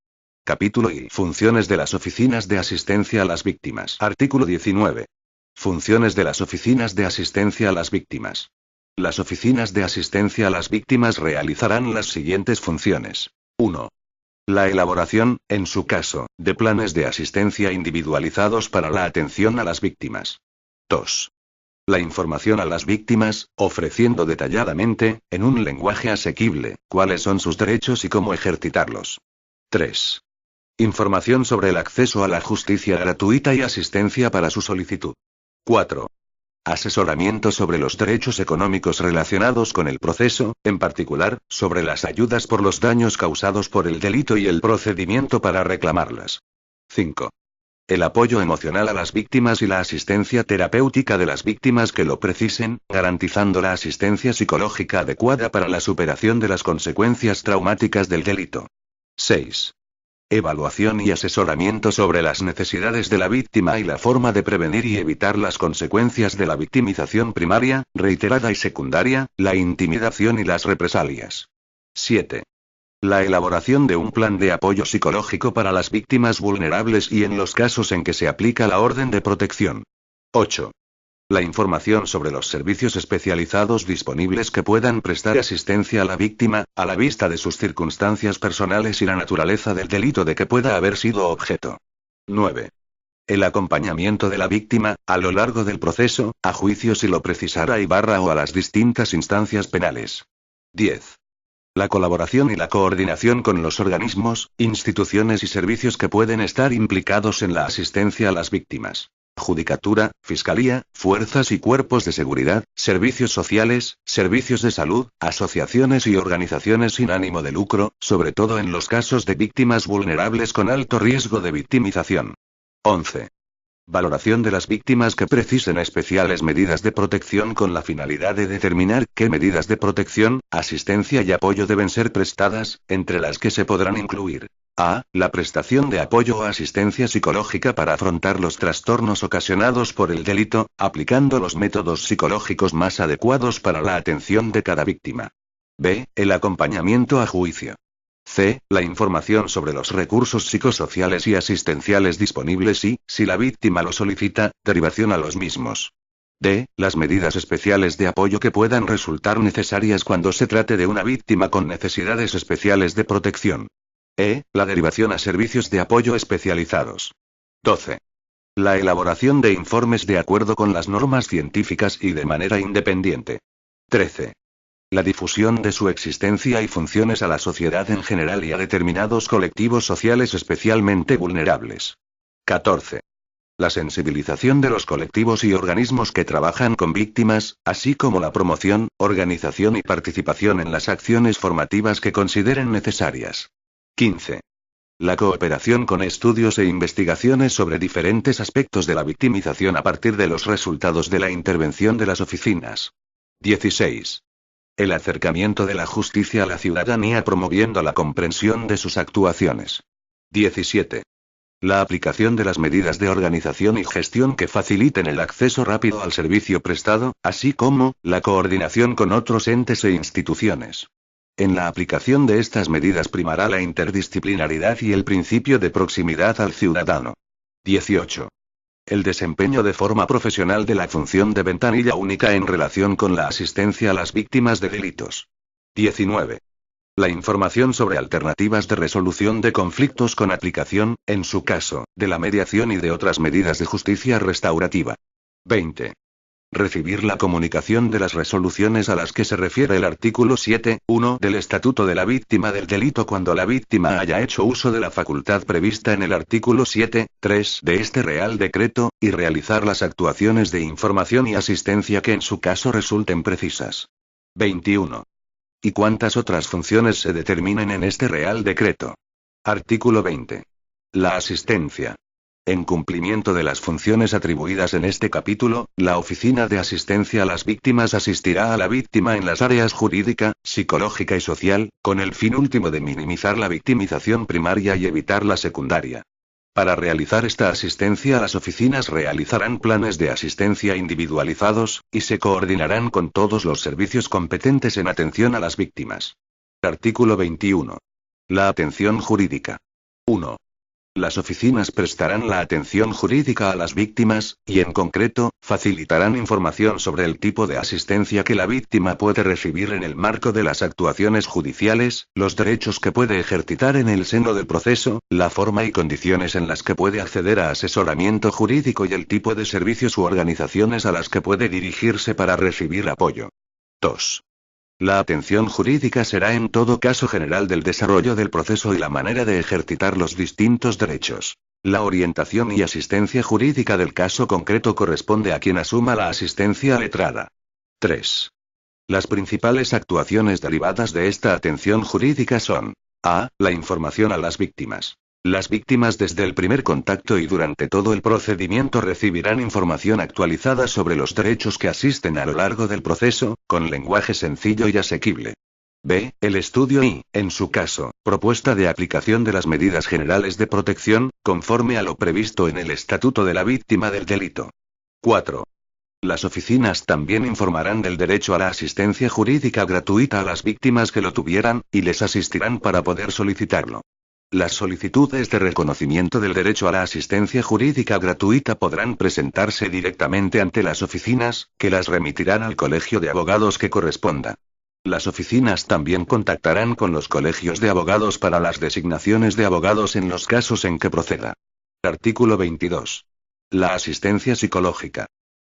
Capítulo I. Funciones de las oficinas de asistencia a las víctimas. Artículo 19. Funciones de las oficinas de asistencia a las víctimas. Las oficinas de asistencia a las víctimas realizarán las siguientes funciones. 1. La elaboración, en su caso, de planes de asistencia individualizados para la atención a las víctimas. 2. La información a las víctimas, ofreciendo detalladamente, en un lenguaje asequible, cuáles son sus derechos y cómo ejercitarlos. 3. Información sobre el acceso a la justicia gratuita y asistencia para su solicitud. 4. Asesoramiento sobre los derechos económicos relacionados con el proceso, en particular, sobre las ayudas por los daños causados por el delito y el procedimiento para reclamarlas. 5. El apoyo emocional a las víctimas y la asistencia terapéutica de las víctimas que lo precisen, garantizando la asistencia psicológica adecuada para la superación de las consecuencias traumáticas del delito. 6. Evaluación y asesoramiento sobre las necesidades de la víctima y la forma de prevenir y evitar las consecuencias de la victimización primaria, reiterada y secundaria, la intimidación y las represalias. 7. La elaboración de un plan de apoyo psicológico para las víctimas vulnerables y en los casos en que se aplica la orden de protección. 8. La información sobre los servicios especializados disponibles que puedan prestar asistencia a la víctima, a la vista de sus circunstancias personales y la naturaleza del delito de que pueda haber sido objeto. 9. El acompañamiento de la víctima, a lo largo del proceso, a juicio si lo precisara o a las distintas instancias penales. 10. La colaboración y la coordinación con los organismos, instituciones y servicios que pueden estar implicados en la asistencia a las víctimas. Judicatura, Fiscalía, fuerzas y cuerpos de seguridad, servicios sociales, servicios de salud, asociaciones y organizaciones sin ánimo de lucro, sobre todo en los casos de víctimas vulnerables con alto riesgo de victimización. 11. Valoración de las víctimas que precisen especiales medidas de protección con la finalidad de determinar qué medidas de protección, asistencia y apoyo deben ser prestadas, entre las que se podrán incluir: a. La prestación de apoyo o asistencia psicológica para afrontar los trastornos ocasionados por el delito, aplicando los métodos psicológicos más adecuados para la atención de cada víctima. b. El acompañamiento a juicio. c. La información sobre los recursos psicosociales y asistenciales disponibles y, si la víctima lo solicita, derivación a los mismos. d. Las medidas especiales de apoyo que puedan resultar necesarias cuando se trate de una víctima con necesidades especiales de protección. e. La derivación a servicios de apoyo especializados. 12. La elaboración de informes de acuerdo con las normas científicas y de manera independiente. 13. La difusión de su existencia y funciones a la sociedad en general y a determinados colectivos sociales especialmente vulnerables. 14. La sensibilización de los colectivos y organismos que trabajan con víctimas, así como la promoción, organización y participación en las acciones formativas que consideren necesarias. 15. La cooperación con estudios e investigaciones sobre diferentes aspectos de la victimización a partir de los resultados de la intervención de las oficinas. 16. El acercamiento de la justicia a la ciudadanía promoviendo la comprensión de sus actuaciones. 17. La aplicación de las medidas de organización y gestión que faciliten el acceso rápido al servicio prestado, así como la coordinación con otros entes e instituciones. En la aplicación de estas medidas primará la interdisciplinaridad y el principio de proximidad al ciudadano. 18. El desempeño de forma profesional de la función de ventanilla única en relación con la asistencia a las víctimas de delitos. 19. La información sobre alternativas de resolución de conflictos con aplicación, en su caso, de la mediación y de otras medidas de justicia restaurativa. 20. Recibir la comunicación de las resoluciones a las que se refiere el artículo 7.1 del Estatuto de la Víctima del Delito cuando la víctima haya hecho uso de la facultad prevista en el artículo 7.3 de este Real Decreto, y realizar las actuaciones de información y asistencia que en su caso resulten precisas. 21. ¿Y cuántas otras funciones se determinen en este Real Decreto? Artículo 20. La asistencia. En cumplimiento de las funciones atribuidas en este capítulo, la Oficina de Asistencia a las Víctimas asistirá a la víctima en las áreas jurídica, psicológica y social, con el fin último de minimizar la victimización primaria y evitar la secundaria. Para realizar esta asistencia, las oficinas realizarán planes de asistencia individualizados, y se coordinarán con todos los servicios competentes en atención a las víctimas. Artículo 21. La atención jurídica. 1. Las oficinas prestarán la atención jurídica a las víctimas, y en concreto, facilitarán información sobre el tipo de asistencia que la víctima puede recibir en el marco de las actuaciones judiciales, los derechos que puede ejercitar en el seno del proceso, la forma y condiciones en las que puede acceder a asesoramiento jurídico y el tipo de servicios u organizaciones a las que puede dirigirse para recibir apoyo. 2. La atención jurídica será en todo caso general del desarrollo del proceso y la manera de ejercitar los distintos derechos. La orientación y asistencia jurídica del caso concreto corresponde a quien asuma la asistencia letrada. 3. Las principales actuaciones derivadas de esta atención jurídica son: a. La información a las víctimas. Las víctimas desde el primer contacto y durante todo el procedimiento recibirán información actualizada sobre los derechos que asisten a lo largo del proceso, con lenguaje sencillo y asequible. b. El estudio y, en su caso, propuesta de aplicación de las medidas generales de protección, conforme a lo previsto en el Estatuto de la Víctima del Delito. 4. Las oficinas también informarán del derecho a la asistencia jurídica gratuita a las víctimas que lo tuvieran, y les asistirán para poder solicitarlo. Las solicitudes de reconocimiento del derecho a la asistencia jurídica gratuita podrán presentarse directamente ante las oficinas, que las remitirán al colegio de abogados que corresponda. Las oficinas también contactarán con los colegios de abogados para las designaciones de abogados en los casos en que proceda. Artículo 22. La asistencia psicológica.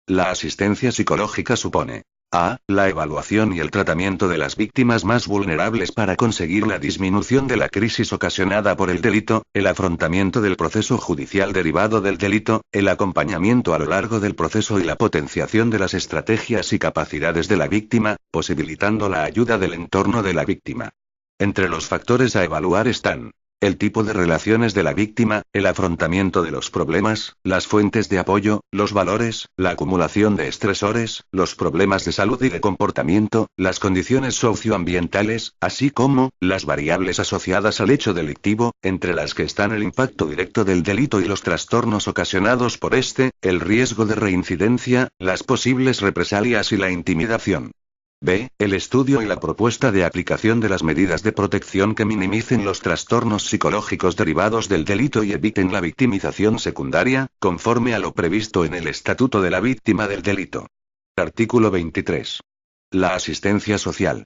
La asistencia psicológica supone: A. La evaluación y el tratamiento de las víctimas más vulnerables para conseguir la disminución de la crisis ocasionada por el delito, el afrontamiento del proceso judicial derivado del delito, el acompañamiento a lo largo del proceso y la potenciación de las estrategias y capacidades de la víctima, posibilitando la ayuda del entorno de la víctima. Entre los factores a evaluar están: el tipo de relaciones de la víctima, el afrontamiento de los problemas, las fuentes de apoyo, los valores, la acumulación de estresores, los problemas de salud y de comportamiento, las condiciones socioambientales, así como las variables asociadas al hecho delictivo, entre las que están el impacto directo del delito y los trastornos ocasionados por este, el riesgo de reincidencia, las posibles represalias y la intimidación. B. El estudio y la propuesta de aplicación de las medidas de protección que minimicen los trastornos psicológicos derivados del delito y eviten la victimización secundaria, conforme a lo previsto en el Estatuto de la Víctima del Delito. Artículo 23. La asistencia social.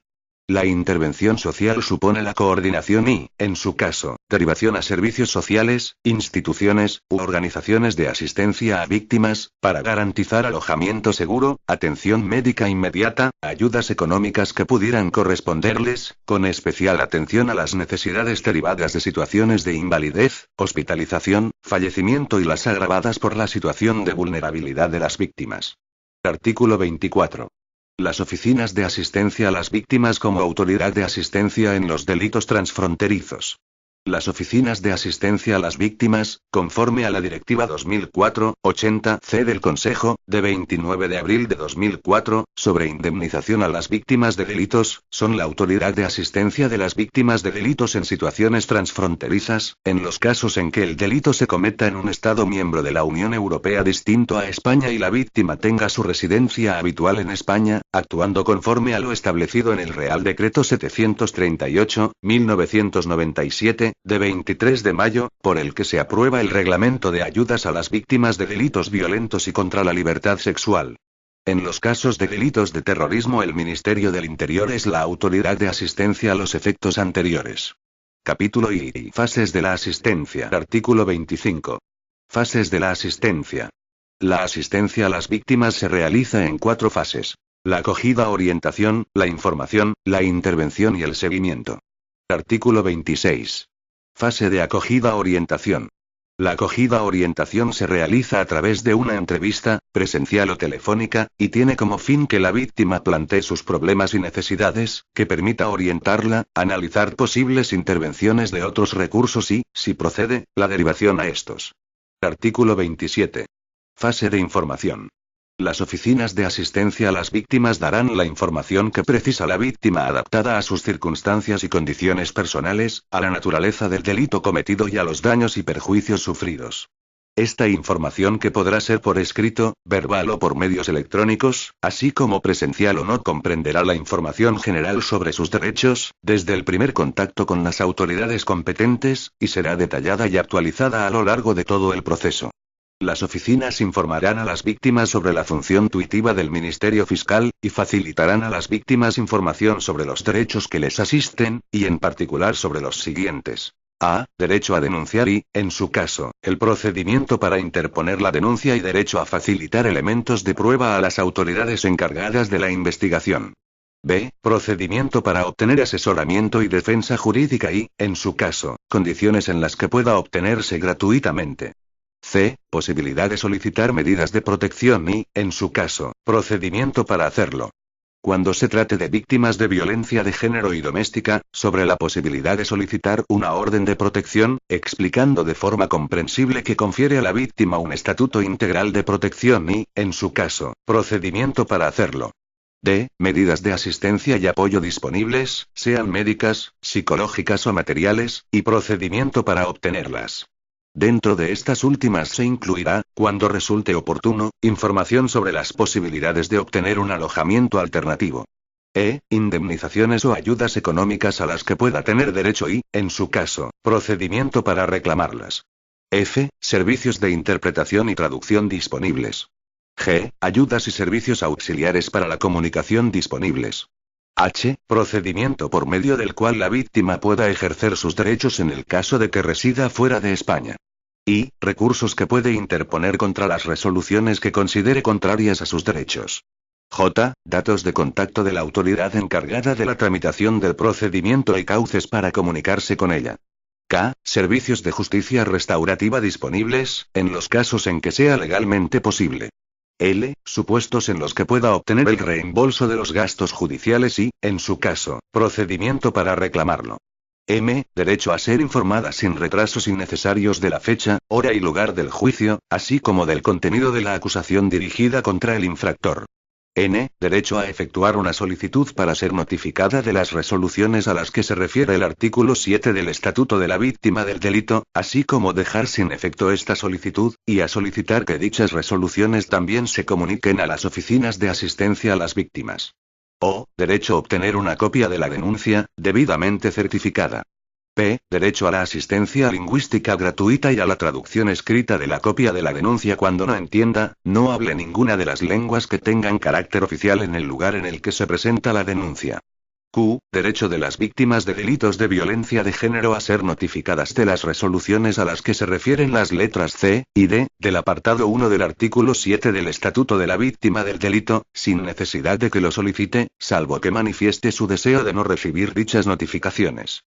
La intervención social supone la coordinación y, en su caso, derivación a servicios sociales, instituciones, u organizaciones de asistencia a víctimas, para garantizar alojamiento seguro, atención médica inmediata, ayudas económicas que pudieran corresponderles, con especial atención a las necesidades derivadas de situaciones de invalidez, hospitalización, fallecimiento y las agravadas por la situación de vulnerabilidad de las víctimas. Artículo 24. Las oficinas de asistencia a las víctimas como autoridad de asistencia en los delitos transfronterizos. Las oficinas de asistencia a las víctimas, conforme a la Directiva 2004/80/C del Consejo, de 29 de abril de 2004, sobre indemnización a las víctimas de delitos, son la autoridad de asistencia de las víctimas de delitos en situaciones transfronterizas, en los casos en que el delito se cometa en un Estado miembro de la Unión Europea distinto a España y la víctima tenga su residencia habitual en España, actuando conforme a lo establecido en el Real Decreto 738/1997, de 23 de mayo, por el que se aprueba el Reglamento de Ayudas a las Víctimas de Delitos Violentos y contra la Libertad Sexual. En los casos de delitos de terrorismo, el Ministerio del Interior es la autoridad de asistencia a los efectos anteriores. Capítulo y fases de la asistencia. Artículo 25. Fases de la asistencia. La asistencia a las víctimas se realiza en 4 fases: la acogida, orientación, la información, la intervención y el seguimiento. Artículo 26. Fase de acogida-orientación. La acogida-orientación se realiza a través de una entrevista, presencial o telefónica, y tiene como fin que la víctima plantee sus problemas y necesidades, que permita orientarla, analizar posibles intervenciones de otros recursos y, si procede, la derivación a estos. Artículo 27. Fase de información. Las oficinas de asistencia a las víctimas darán la información que precisa la víctima adaptada a sus circunstancias y condiciones personales, a la naturaleza del delito cometido y a los daños y perjuicios sufridos. Esta información, que podrá ser por escrito, verbal o por medios electrónicos, así como presencial o no, comprenderá la información general sobre sus derechos, desde el primer contacto con las autoridades competentes, y será detallada y actualizada a lo largo de todo el proceso. Las oficinas informarán a las víctimas sobre la función tuitiva del Ministerio Fiscal, y facilitarán a las víctimas información sobre los derechos que les asisten, y en particular sobre los siguientes. A. Derecho a denunciar y, en su caso, el procedimiento para interponer la denuncia y derecho a facilitar elementos de prueba a las autoridades encargadas de la investigación. B. Procedimiento para obtener asesoramiento y defensa jurídica y, en su caso, condiciones en las que pueda obtenerse gratuitamente. C. Posibilidad de solicitar medidas de protección y, en su caso, procedimiento para hacerlo. Cuando se trate de víctimas de violencia de género y doméstica, sobre la posibilidad de solicitar una orden de protección, explicando de forma comprensible que confiere a la víctima un estatuto integral de protección y, en su caso, procedimiento para hacerlo. D. Medidas de asistencia y apoyo disponibles, sean médicas, psicológicas o materiales, y procedimiento para obtenerlas. Dentro de estas últimas se incluirá, cuando resulte oportuno, información sobre las posibilidades de obtener un alojamiento alternativo. E. Indemnizaciones o ayudas económicas a las que pueda tener derecho y, en su caso, procedimiento para reclamarlas. F. Servicios de interpretación y traducción disponibles. G. Ayudas y servicios auxiliares para la comunicación disponibles. H. Procedimiento por medio del cual la víctima pueda ejercer sus derechos en el caso de que resida fuera de España. I. Recursos que puede interponer contra las resoluciones que considere contrarias a sus derechos. J. Datos de contacto de la autoridad encargada de la tramitación del procedimiento y cauces para comunicarse con ella. K. Servicios de justicia restaurativa disponibles, en los casos en que sea legalmente posible. L. Supuestos en los que pueda obtener el reembolso de los gastos judiciales y, en su caso, procedimiento para reclamarlo. M. Derecho a ser informada sin retrasos innecesarios de la fecha, hora y lugar del juicio, así como del contenido de la acusación dirigida contra el infractor. N. Derecho a efectuar una solicitud para ser notificada de las resoluciones a las que se refiere el artículo 7 del Estatuto de la Víctima del Delito, así como dejar sin efecto esta solicitud, y a solicitar que dichas resoluciones también se comuniquen a las oficinas de asistencia a las víctimas. O. Derecho a obtener una copia de la denuncia, debidamente certificada. P. Derecho a la asistencia lingüística gratuita y a la traducción escrita de la copia de la denuncia cuando no entienda, no hable ninguna de las lenguas que tengan carácter oficial en el lugar en el que se presenta la denuncia. Q. Derecho de las víctimas de delitos de violencia de género a ser notificadas de las resoluciones a las que se refieren las letras C y D, del apartado 1 del artículo 7 del Estatuto de la Víctima del Delito, sin necesidad de que lo solicite, salvo que manifieste su deseo de no recibir dichas notificaciones.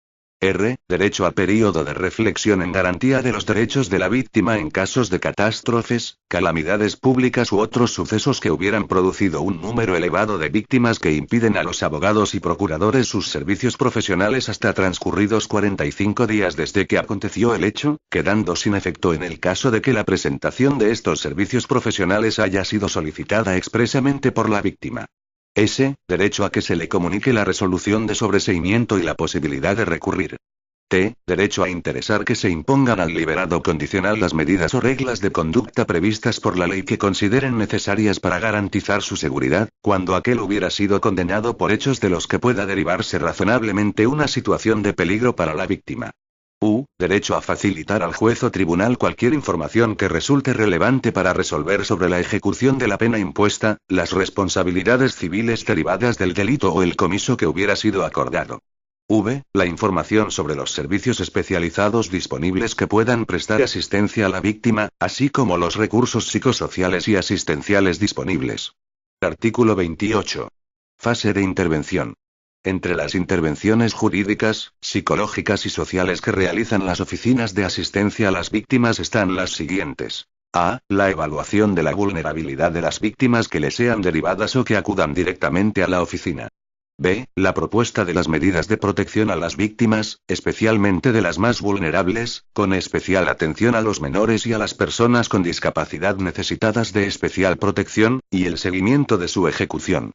R. Derecho al período de reflexión en garantía de los derechos de la víctima en casos de catástrofes, calamidades públicas u otros sucesos que hubieran producido un número elevado de víctimas que impiden a los abogados y procuradores sus servicios profesionales hasta transcurridos 45 días desde que aconteció el hecho, quedando sin efecto en el caso de que la presentación de estos servicios profesionales haya sido solicitada expresamente por la víctima. S. Derecho a que se le comunique la resolución de sobreseimiento y la posibilidad de recurrir. T. Derecho a interesar que se impongan al liberado condicional las medidas o reglas de conducta previstas por la ley que consideren necesarias para garantizar su seguridad, cuando aquel hubiera sido condenado por hechos de los que pueda derivarse razonablemente una situación de peligro para la víctima. U. Derecho a facilitar al juez o tribunal cualquier información que resulte relevante para resolver sobre la ejecución de la pena impuesta, las responsabilidades civiles derivadas del delito o el comiso que hubiera sido acordado. V. La información sobre los servicios especializados disponibles que puedan prestar asistencia a la víctima, así como los recursos psicosociales y asistenciales disponibles. Artículo 28. Fase de intervención. Entre las intervenciones jurídicas, psicológicas y sociales que realizan las oficinas de asistencia a las víctimas están las siguientes. A. La evaluación de la vulnerabilidad de las víctimas que le sean derivadas o que acudan directamente a la oficina. B. La propuesta de las medidas de protección a las víctimas, especialmente de las más vulnerables, con especial atención a los menores y a las personas con discapacidad necesitadas de especial protección, y el seguimiento de su ejecución.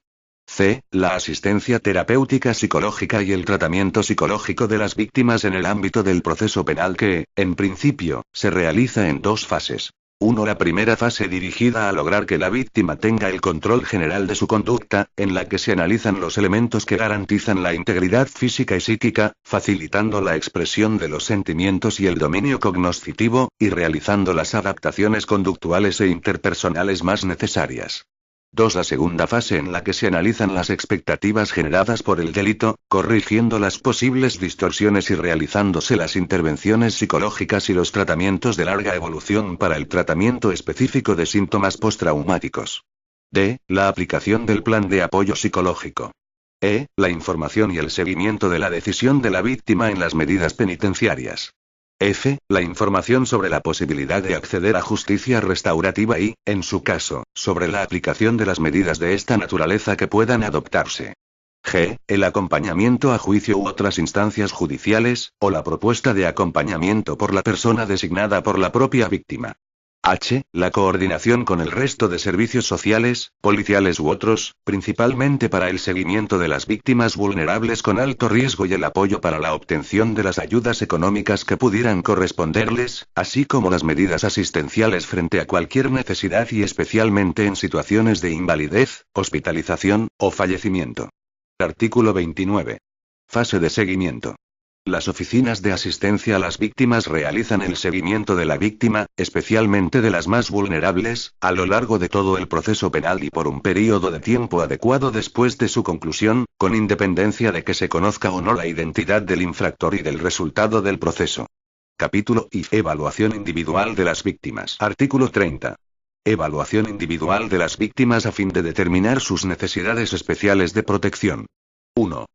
C. La asistencia terapéutica psicológica y el tratamiento psicológico de las víctimas en el ámbito del proceso penal que, en principio, se realiza en dos fases. 1. La primera fase dirigida a lograr que la víctima tenga el control general de su conducta, en la que se analizan los elementos que garantizan la integridad física y psíquica, facilitando la expresión de los sentimientos y el dominio cognoscitivo, y realizando las adaptaciones conductuales e interpersonales más necesarias. 2. La segunda fase en la que se analizan las expectativas generadas por el delito, corrigiendo las posibles distorsiones y realizándose las intervenciones psicológicas y los tratamientos de larga evolución para el tratamiento específico de síntomas postraumáticos. D. La aplicación del plan de apoyo psicológico. E. La información y el seguimiento de la decisión de la víctima en las medidas penitenciarias. F. La información sobre la posibilidad de acceder a justicia restaurativa y, en su caso, sobre la aplicación de las medidas de esta naturaleza que puedan adoptarse. G. El acompañamiento a juicio u otras instancias judiciales, o la propuesta de acompañamiento por la persona designada por la propia víctima. H. La coordinación con el resto de servicios sociales, policiales u otros, principalmente para el seguimiento de las víctimas vulnerables con alto riesgo y el apoyo para la obtención de las ayudas económicas que pudieran corresponderles, así como las medidas asistenciales frente a cualquier necesidad y especialmente en situaciones de invalidez, hospitalización, o fallecimiento. Artículo 29. Fase de seguimiento. Las oficinas de asistencia a las víctimas realizan el seguimiento de la víctima, especialmente de las más vulnerables, a lo largo de todo el proceso penal y por un período de tiempo adecuado después de su conclusión, con independencia de que se conozca o no la identidad del infractor y del resultado del proceso. Capítulo I. Evaluación individual de las víctimas. Artículo 30. Evaluación individual de las víctimas a fin de determinar sus necesidades especiales de protección. 1.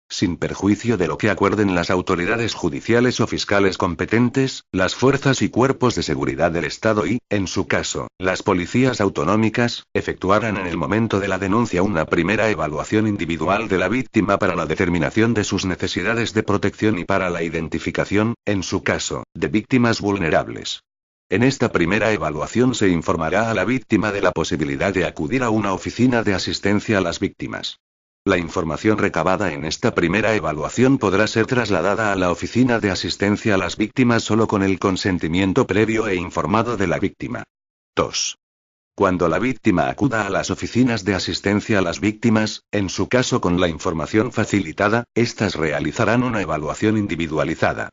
Sin perjuicio de lo que acuerden las autoridades judiciales o fiscales competentes, las fuerzas y cuerpos de seguridad del Estado y, en su caso, las policías autonómicas, efectuarán en el momento de la denuncia una primera evaluación individual de la víctima para la determinación de sus necesidades de protección y para la identificación, en su caso, de víctimas vulnerables. En esta primera evaluación se informará a la víctima de la posibilidad de acudir a una oficina de asistencia a las víctimas. La información recabada en esta primera evaluación podrá ser trasladada a la oficina de asistencia a las víctimas solo con el consentimiento previo e informado de la víctima. 2. Cuando la víctima acuda a las oficinas de asistencia a las víctimas, en su caso con la información facilitada, éstas realizarán una evaluación individualizada.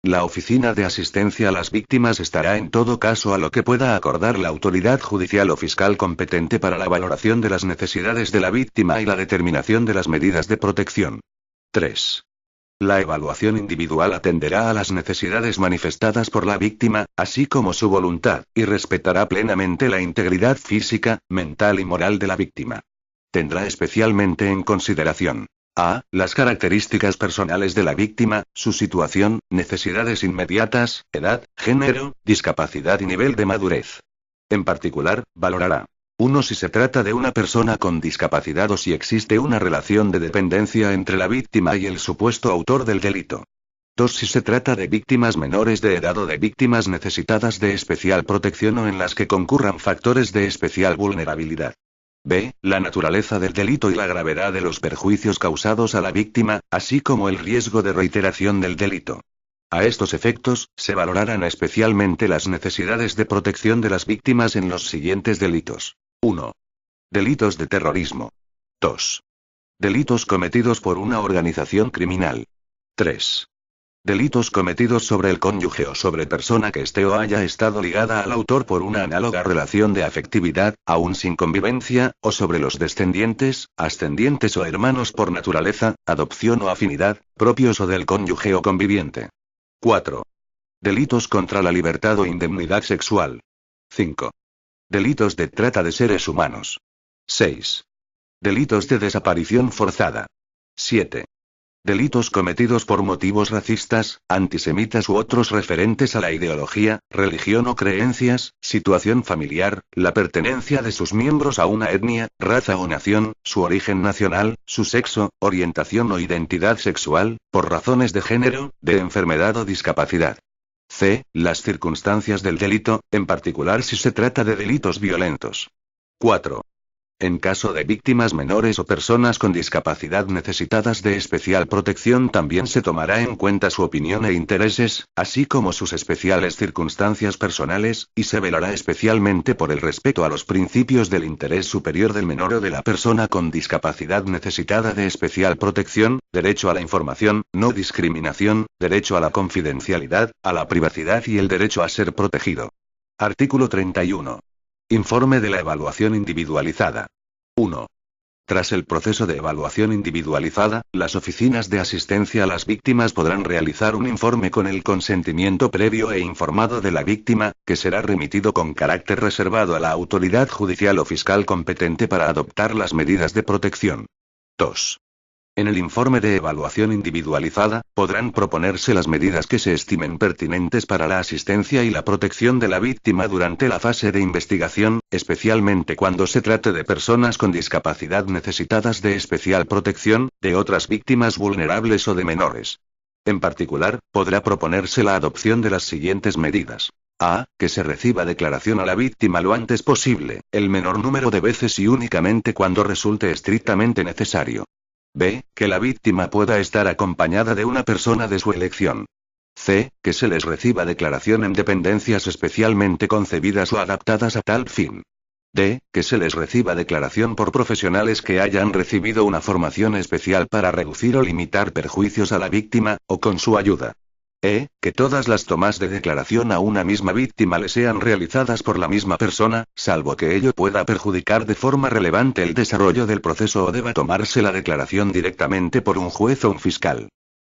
La oficina de asistencia a las víctimas estará en todo caso a lo que pueda acordar la autoridad judicial o fiscal competente para la valoración de las necesidades de la víctima y la determinación de las medidas de protección. 3. La evaluación individual atenderá a las necesidades manifestadas por la víctima, así como su voluntad, y respetará plenamente la integridad física, mental y moral de la víctima. Tendrá especialmente en consideración: A. Las características personales de la víctima, su situación, necesidades inmediatas, edad, género, discapacidad y nivel de madurez. En particular, valorará: 1. Si se trata de una persona con discapacidad o si existe una relación de dependencia entre la víctima y el supuesto autor del delito. 2. Si se trata de víctimas menores de edad o de víctimas necesitadas de especial protección o en las que concurran factores de especial vulnerabilidad. B. La naturaleza del delito y la gravedad de los perjuicios causados a la víctima, así como el riesgo de reiteración del delito. A estos efectos, se valorarán especialmente las necesidades de protección de las víctimas en los siguientes delitos. 1. Delitos de terrorismo. 2. Delitos cometidos por una organización criminal. 3. Delitos cometidos sobre el cónyuge o sobre persona que esté o haya estado ligada al autor por una análoga relación de afectividad, aún sin convivencia, o sobre los descendientes, ascendientes o hermanos por naturaleza, adopción o afinidad, propios o del cónyuge o conviviente. 4. Delitos contra la libertad o indemnidad sexual. 5. Delitos de trata de seres humanos. 6. Delitos de desaparición forzada. 7. Delitos cometidos por motivos racistas, antisemitas u otros referentes a la ideología, religión o creencias, situación familiar, la pertenencia de sus miembros a una etnia, raza o nación, su origen nacional, su sexo, orientación o identidad sexual, por razones de género, de enfermedad o discapacidad. C. Las circunstancias del delito, en particular si se trata de delitos violentos. 4. En caso de víctimas menores o personas con discapacidad necesitadas de especial protección, también se tomará en cuenta su opinión e intereses, así como sus especiales circunstancias personales, y se velará especialmente por el respeto a los principios del interés superior del menor o de la persona con discapacidad necesitada de especial protección, derecho a la información, no discriminación, derecho a la confidencialidad, a la privacidad y el derecho a ser protegido. Artículo 31. Informe de la evaluación individualizada. 1. Tras el proceso de evaluación individualizada, las oficinas de asistencia a las víctimas podrán realizar un informe con el consentimiento previo e informado de la víctima, que será remitido con carácter reservado a la autoridad judicial o fiscal competente para adoptar las medidas de protección. 2. En el informe de evaluación individualizada, podrán proponerse las medidas que se estimen pertinentes para la asistencia y la protección de la víctima durante la fase de investigación, especialmente cuando se trate de personas con discapacidad necesitadas de especial protección, de otras víctimas vulnerables o de menores. En particular, podrá proponerse la adopción de las siguientes medidas. A. Que se reciba declaración a la víctima lo antes posible, el menor número de veces y únicamente cuando resulte estrictamente necesario. B. Que la víctima pueda estar acompañada de una persona de su elección. C. Que se les reciba declaración en dependencias especialmente concebidas o adaptadas a tal fin. D. Que se les reciba declaración por profesionales que hayan recibido una formación especial para reducir o limitar perjuicios a la víctima, o con su ayuda. E. Que todas las tomas de declaración a una misma víctima le sean realizadas por la misma persona, salvo que ello pueda perjudicar de forma relevante el desarrollo del proceso o deba tomarse la declaración directamente por un juez o un fiscal.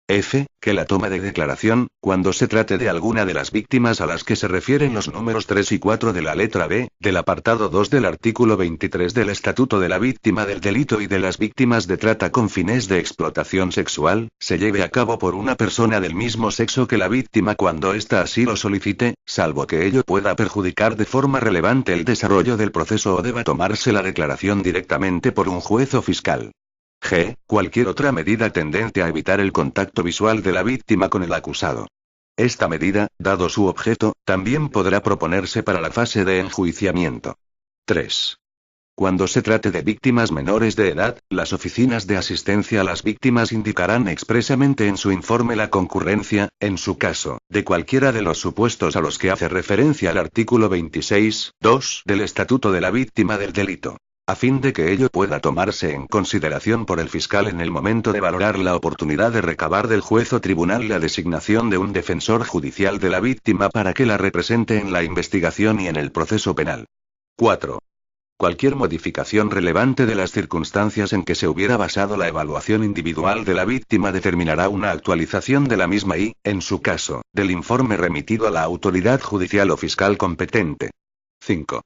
F. Que la toma de declaración, cuando se trate de alguna de las víctimas a las que se refieren los números 3 y 4 de la letra B, del apartado 2 del artículo 23 del Estatuto de la Víctima del Delito y de las víctimas de trata con fines de explotación sexual, se lleve a cabo por una persona del mismo sexo que la víctima cuando ésta así lo solicite, salvo que ello pueda perjudicar de forma relevante el desarrollo del proceso o deba tomarse la declaración directamente por un juez o fiscal. G. Cualquier otra medida tendente a evitar el contacto visual de la víctima con el acusado. Esta medida, dado su objeto, también podrá proponerse para la fase de enjuiciamiento. 3. Cuando se trate de víctimas menores de edad, las oficinas de asistencia a las víctimas indicarán expresamente en su informe la concurrencia, en su caso, de cualquiera de los supuestos a los que hace referencia el artículo 26.2 del Estatuto de la Víctima del Delito. A fin de que ello pueda tomarse en consideración por el fiscal en el momento de valorar la oportunidad de recabar del juez o tribunal la designación de un defensor judicial de la víctima para que la represente en la investigación y en el proceso penal. 4. Cualquier modificación relevante de las circunstancias en que se hubiera basado la evaluación individual de la víctima determinará una actualización de la misma y, en su caso, del informe remitido a la autoridad judicial o fiscal competente. 5.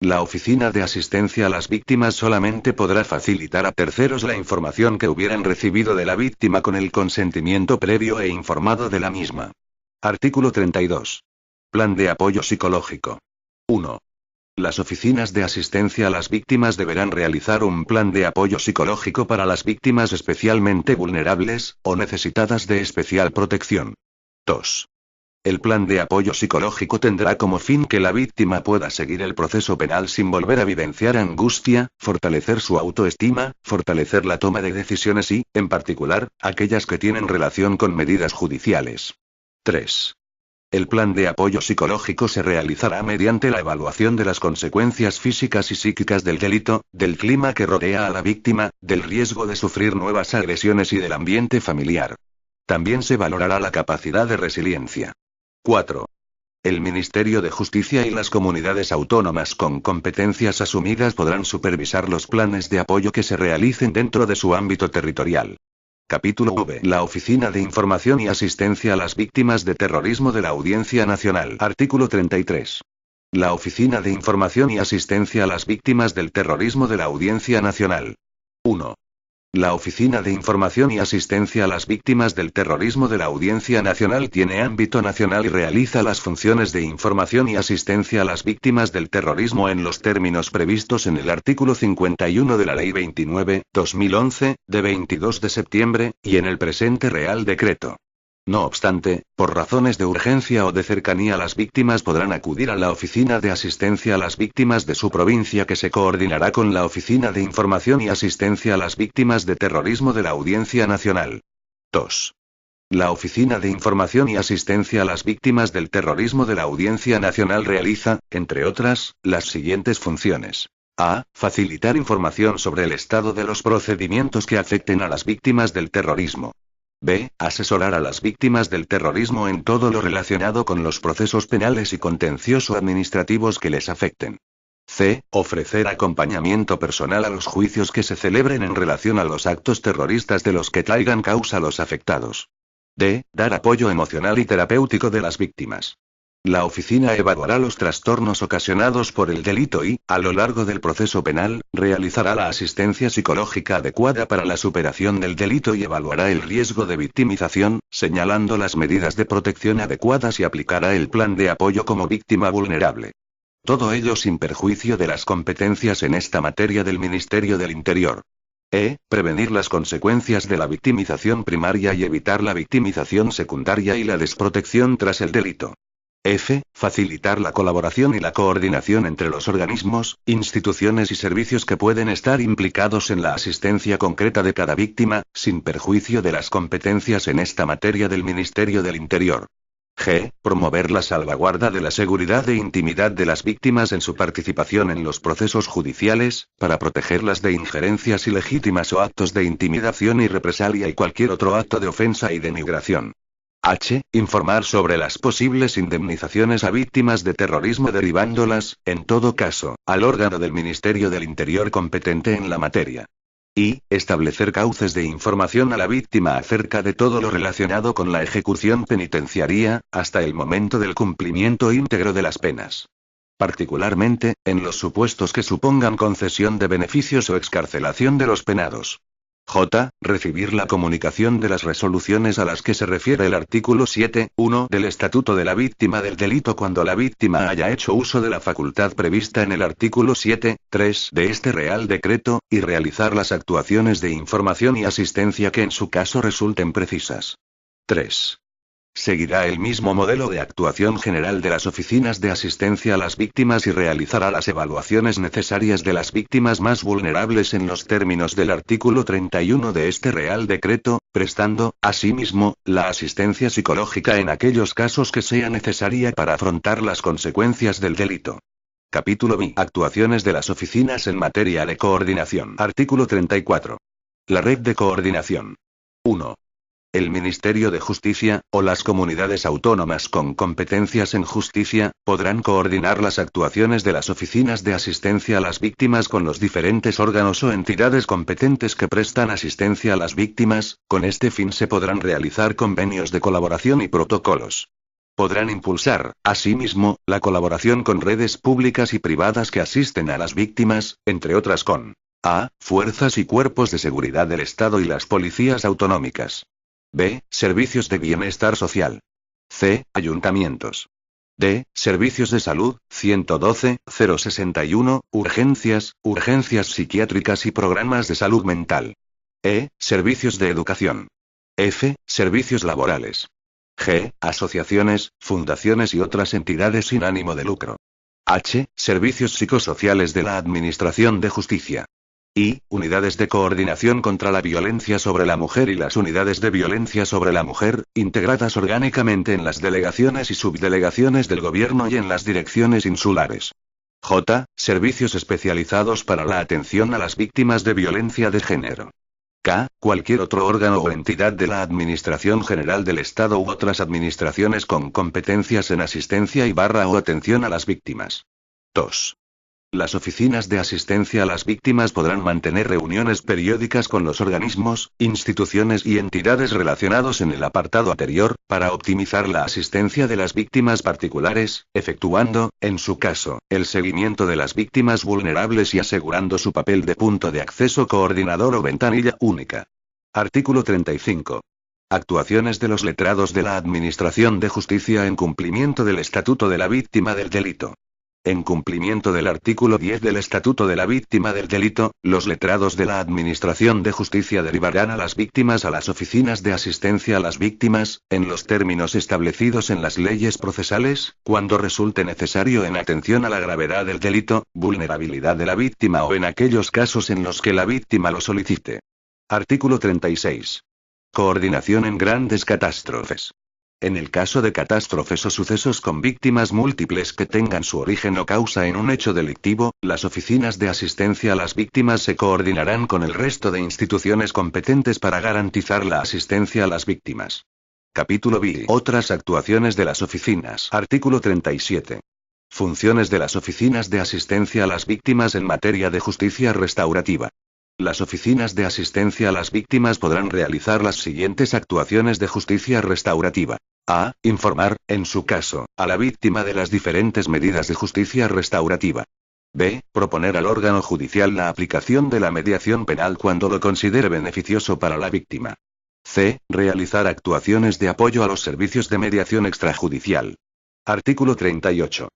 La Oficina de Asistencia a las Víctimas solamente podrá facilitar a terceros la información que hubieran recibido de la víctima con el consentimiento previo e informado de la misma. Artículo 32. Plan de apoyo psicológico. 1. Las oficinas de asistencia a las víctimas deberán realizar un plan de apoyo psicológico para las víctimas especialmente vulnerables, o necesitadas de especial protección. 2. El plan de apoyo psicológico tendrá como fin que la víctima pueda seguir el proceso penal sin volver a vivenciar angustia, fortalecer su autoestima, fortalecer la toma de decisiones y, en particular, aquellas que tienen relación con medidas judiciales. 3. El plan de apoyo psicológico se realizará mediante la evaluación de las consecuencias físicas y psíquicas del delito, del clima que rodea a la víctima, del riesgo de sufrir nuevas agresiones y del ambiente familiar. También se valorará la capacidad de resiliencia. 4. El Ministerio de Justicia y las comunidades autónomas con competencias asumidas podrán supervisar los planes de apoyo que se realicen dentro de su ámbito territorial. Capítulo V. La Oficina de Información y Asistencia a las Víctimas de Terrorismo de la Audiencia Nacional. Artículo 33. La Oficina de Información y Asistencia a las Víctimas del Terrorismo de la Audiencia Nacional. 1. La Oficina de Información y Asistencia a las Víctimas del Terrorismo de la Audiencia Nacional tiene ámbito nacional y realiza las funciones de información y asistencia a las víctimas del terrorismo en los términos previstos en el artículo 51 de la Ley 29/2011, de 22 de septiembre, y en el presente Real Decreto. No obstante, por razones de urgencia o de cercanía las víctimas podrán acudir a la Oficina de Asistencia a las Víctimas de su provincia que se coordinará con la Oficina de Información y Asistencia a las Víctimas de Terrorismo de la Audiencia Nacional. 2. La Oficina de Información y Asistencia a las Víctimas del Terrorismo de la Audiencia Nacional realiza, entre otras, las siguientes funciones. A. Facilitar información sobre el estado de los procedimientos que afecten a las víctimas del terrorismo. B. Asesorar a las víctimas del terrorismo en todo lo relacionado con los procesos penales y contencioso-administrativos que les afecten. C. Ofrecer acompañamiento personal a los juicios que se celebren en relación a los actos terroristas de los que traigan causa los afectados. D. Dar apoyo emocional y terapéutico de las víctimas. La oficina evaluará los trastornos ocasionados por el delito y, a lo largo del proceso penal, realizará la asistencia psicológica adecuada para la superación del delito y evaluará el riesgo de victimización, señalando las medidas de protección adecuadas y aplicará el plan de apoyo como víctima vulnerable. Todo ello sin perjuicio de las competencias en esta materia del Ministerio del Interior. Prevenir las consecuencias de la victimización primaria y evitar la victimización secundaria y la desprotección tras el delito. F. Facilitar la colaboración y la coordinación entre los organismos, instituciones y servicios que pueden estar implicados en la asistencia concreta de cada víctima, sin perjuicio de las competencias en esta materia del Ministerio del Interior. G. Promover la salvaguarda de la seguridad e intimidad de las víctimas en su participación en los procesos judiciales, para protegerlas de injerencias ilegítimas o actos de intimidación y represalia y cualquier otro acto de ofensa y denigración. H. Informar sobre las posibles indemnizaciones a víctimas de terrorismo derivándolas, en todo caso, al órgano del Ministerio del Interior competente en la materia. Y, establecer cauces de información a la víctima acerca de todo lo relacionado con la ejecución penitenciaria, hasta el momento del cumplimiento íntegro de las penas. Particularmente, en los supuestos que supongan concesión de beneficios o excarcelación de los penados. J. Recibir la comunicación de las resoluciones a las que se refiere el artículo 7.1 del Estatuto de la Víctima del Delito cuando la víctima haya hecho uso de la facultad prevista en el artículo 7.3 de este Real Decreto, y realizar las actuaciones de información y asistencia que en su caso resulten precisas. 3. Seguirá el mismo modelo de actuación general de las oficinas de asistencia a las víctimas y realizará las evaluaciones necesarias de las víctimas más vulnerables en los términos del artículo 31 de este Real Decreto, prestando, asimismo, la asistencia psicológica en aquellos casos que sea necesaria para afrontar las consecuencias del delito. Capítulo B. Actuaciones de las oficinas en materia de coordinación. Artículo 34. La red de coordinación. 1. El Ministerio de Justicia, o las comunidades autónomas con competencias en justicia, podrán coordinar las actuaciones de las oficinas de asistencia a las víctimas con los diferentes órganos o entidades competentes que prestan asistencia a las víctimas. Con este fin se podrán realizar convenios de colaboración y protocolos. Podrán impulsar, asimismo, la colaboración con redes públicas y privadas que asisten a las víctimas, entre otras con a. Fuerzas y cuerpos de seguridad del Estado y las policías autonómicas. B. Servicios de bienestar social. C. Ayuntamientos. D. Servicios de salud, 112-061, urgencias psiquiátricas y programas de salud mental. E. Servicios de educación. F. Servicios laborales. G. Asociaciones, fundaciones y otras entidades sin ánimo de lucro. H. Servicios psicosociales de la Administración de Justicia. I. Unidades de coordinación contra la violencia sobre la mujer y las unidades de violencia sobre la mujer, integradas orgánicamente en las delegaciones y subdelegaciones del gobierno y en las direcciones insulares. J. Servicios especializados para la atención a las víctimas de violencia de género. K. Cualquier otro órgano o entidad de la Administración General del Estado u otras administraciones con competencias en asistencia o atención a las víctimas. 2. Las oficinas de asistencia a las víctimas podrán mantener reuniones periódicas con los organismos, instituciones y entidades relacionados en el apartado anterior, para optimizar la asistencia de las víctimas particulares, efectuando, en su caso, el seguimiento de las víctimas vulnerables y asegurando su papel de punto de acceso coordinador o ventanilla única. Artículo 35. Actuaciones de los letrados de la Administración de Justicia en cumplimiento del Estatuto de la Víctima del Delito. En cumplimiento del artículo 10 del Estatuto de la Víctima del Delito, los letrados de la Administración de Justicia derivarán a las víctimas a las oficinas de asistencia a las víctimas, en los términos establecidos en las leyes procesales, cuando resulte necesario en atención a la gravedad del delito, vulnerabilidad de la víctima o en aquellos casos en los que la víctima lo solicite. Artículo 36. Coordinación en grandes catástrofes. En el caso de catástrofes o sucesos con víctimas múltiples que tengan su origen o causa en un hecho delictivo, las oficinas de asistencia a las víctimas se coordinarán con el resto de instituciones competentes para garantizar la asistencia a las víctimas. Capítulo B. Otras actuaciones de las oficinas. Artículo 37. Funciones de las oficinas de asistencia a las víctimas en materia de justicia restaurativa. Las oficinas de asistencia a las víctimas podrán realizar las siguientes actuaciones de justicia restaurativa. A. Informar, en su caso, a la víctima de las diferentes medidas de justicia restaurativa. B. Proponer al órgano judicial la aplicación de la mediación penal cuando lo considere beneficioso para la víctima. C. Realizar actuaciones de apoyo a los servicios de mediación extrajudicial. Artículo 38.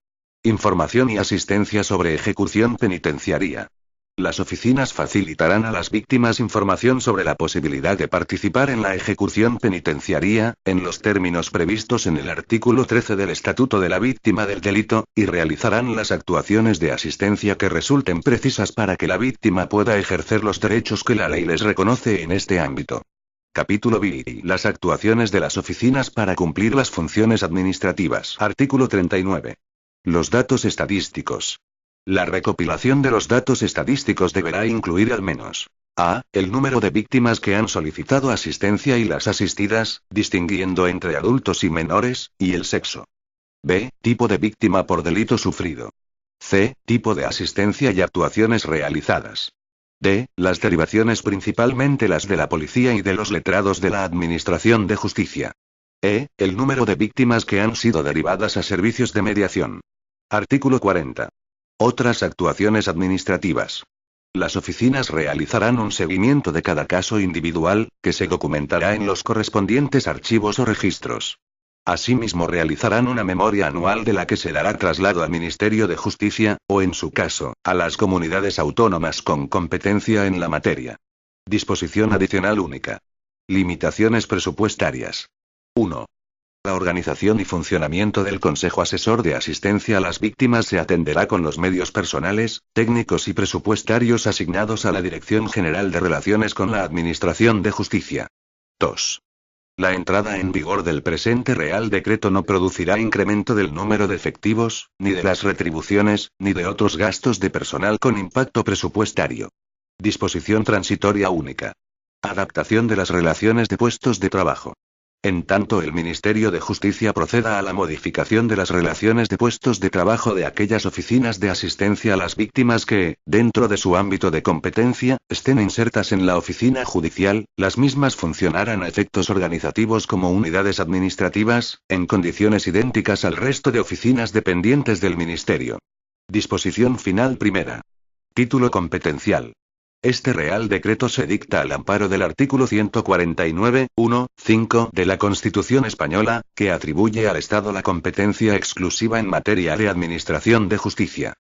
Información y asistencia sobre ejecución penitenciaria. Las oficinas facilitarán a las víctimas información sobre la posibilidad de participar en la ejecución penitenciaria, en los términos previstos en el artículo 13 del Estatuto de la Víctima del Delito, y realizarán las actuaciones de asistencia que resulten precisas para que la víctima pueda ejercer los derechos que la ley les reconoce en este ámbito. Capítulo B. Las actuaciones de las oficinas para cumplir las funciones administrativas. Artículo 39. Los datos estadísticos. La recopilación de los datos estadísticos deberá incluir al menos a. El número de víctimas que han solicitado asistencia y las asistidas, distinguiendo entre adultos y menores, y el sexo. B. Tipo de víctima por delito sufrido. C. Tipo de asistencia y actuaciones realizadas. D. Las derivaciones principalmente las de la policía y de los letrados de la Administración de Justicia. E. El número de víctimas que han sido derivadas a servicios de mediación. Artículo 40. Otras actuaciones administrativas. Las oficinas realizarán un seguimiento de cada caso individual, que se documentará en los correspondientes archivos o registros. Asimismo realizarán una memoria anual de la que se dará traslado al Ministerio de Justicia, o en su caso, a las comunidades autónomas con competencia en la materia. Disposición adicional única. Limitaciones presupuestarias. 1. La organización y funcionamiento del Consejo Asesor de Asistencia a las Víctimas se atenderá con los medios personales, técnicos y presupuestarios asignados a la Dirección General de Relaciones con la Administración de Justicia. 2. La entrada en vigor del presente Real Decreto no producirá incremento del número de efectivos, ni de las retribuciones, ni de otros gastos de personal con impacto presupuestario. Disposición transitoria única. Adaptación de las relaciones de puestos de trabajo. En tanto el Ministerio de Justicia proceda a la modificación de las relaciones de puestos de trabajo de aquellas oficinas de asistencia a las víctimas que, dentro de su ámbito de competencia, estén insertas en la oficina judicial, las mismas funcionarán a efectos organizativos como unidades administrativas, en condiciones idénticas al resto de oficinas dependientes del Ministerio. Disposición final primera. Título competencial. Este Real Decreto se dicta al amparo del artículo 149, 1, 5 de la Constitución Española, que atribuye al Estado la competencia exclusiva en materia de administración de justicia.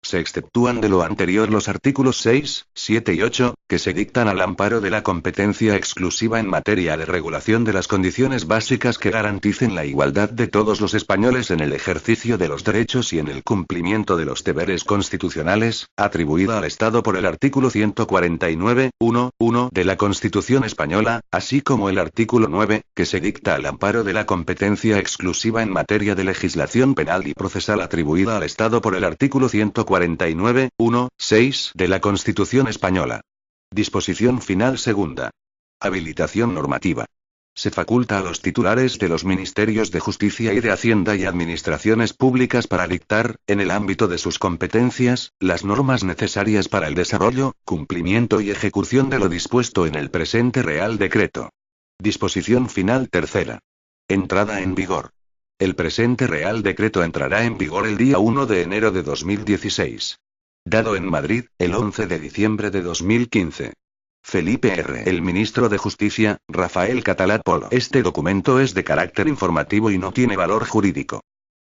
Se exceptúan de lo anterior los artículos 6, 7 y 8, que se dictan al amparo de la competencia exclusiva en materia de regulación de las condiciones básicas que garanticen la igualdad de todos los españoles en el ejercicio de los derechos y en el cumplimiento de los deberes constitucionales, atribuida al Estado por el artículo 149, 1, 1 de la Constitución Española, así como el artículo 9, que se dicta al amparo de la competencia exclusiva en materia de legislación penal y procesal atribuida al Estado por el artículo 149, 1, 6 de la Constitución Española. Disposición final segunda. Habilitación normativa. Se faculta a los titulares de los Ministerios de Justicia y de Hacienda y Administraciones Públicas para dictar, en el ámbito de sus competencias, las normas necesarias para el desarrollo, cumplimiento y ejecución de lo dispuesto en el presente Real Decreto. Disposición final tercera. Entrada en vigor. El presente Real Decreto entrará en vigor el día 1 de enero de 2016. Dado en Madrid, el 11 de diciembre de 2015. Felipe R. El ministro de Justicia, Rafael Catalá Polo. Este documento es de carácter informativo y no tiene valor jurídico.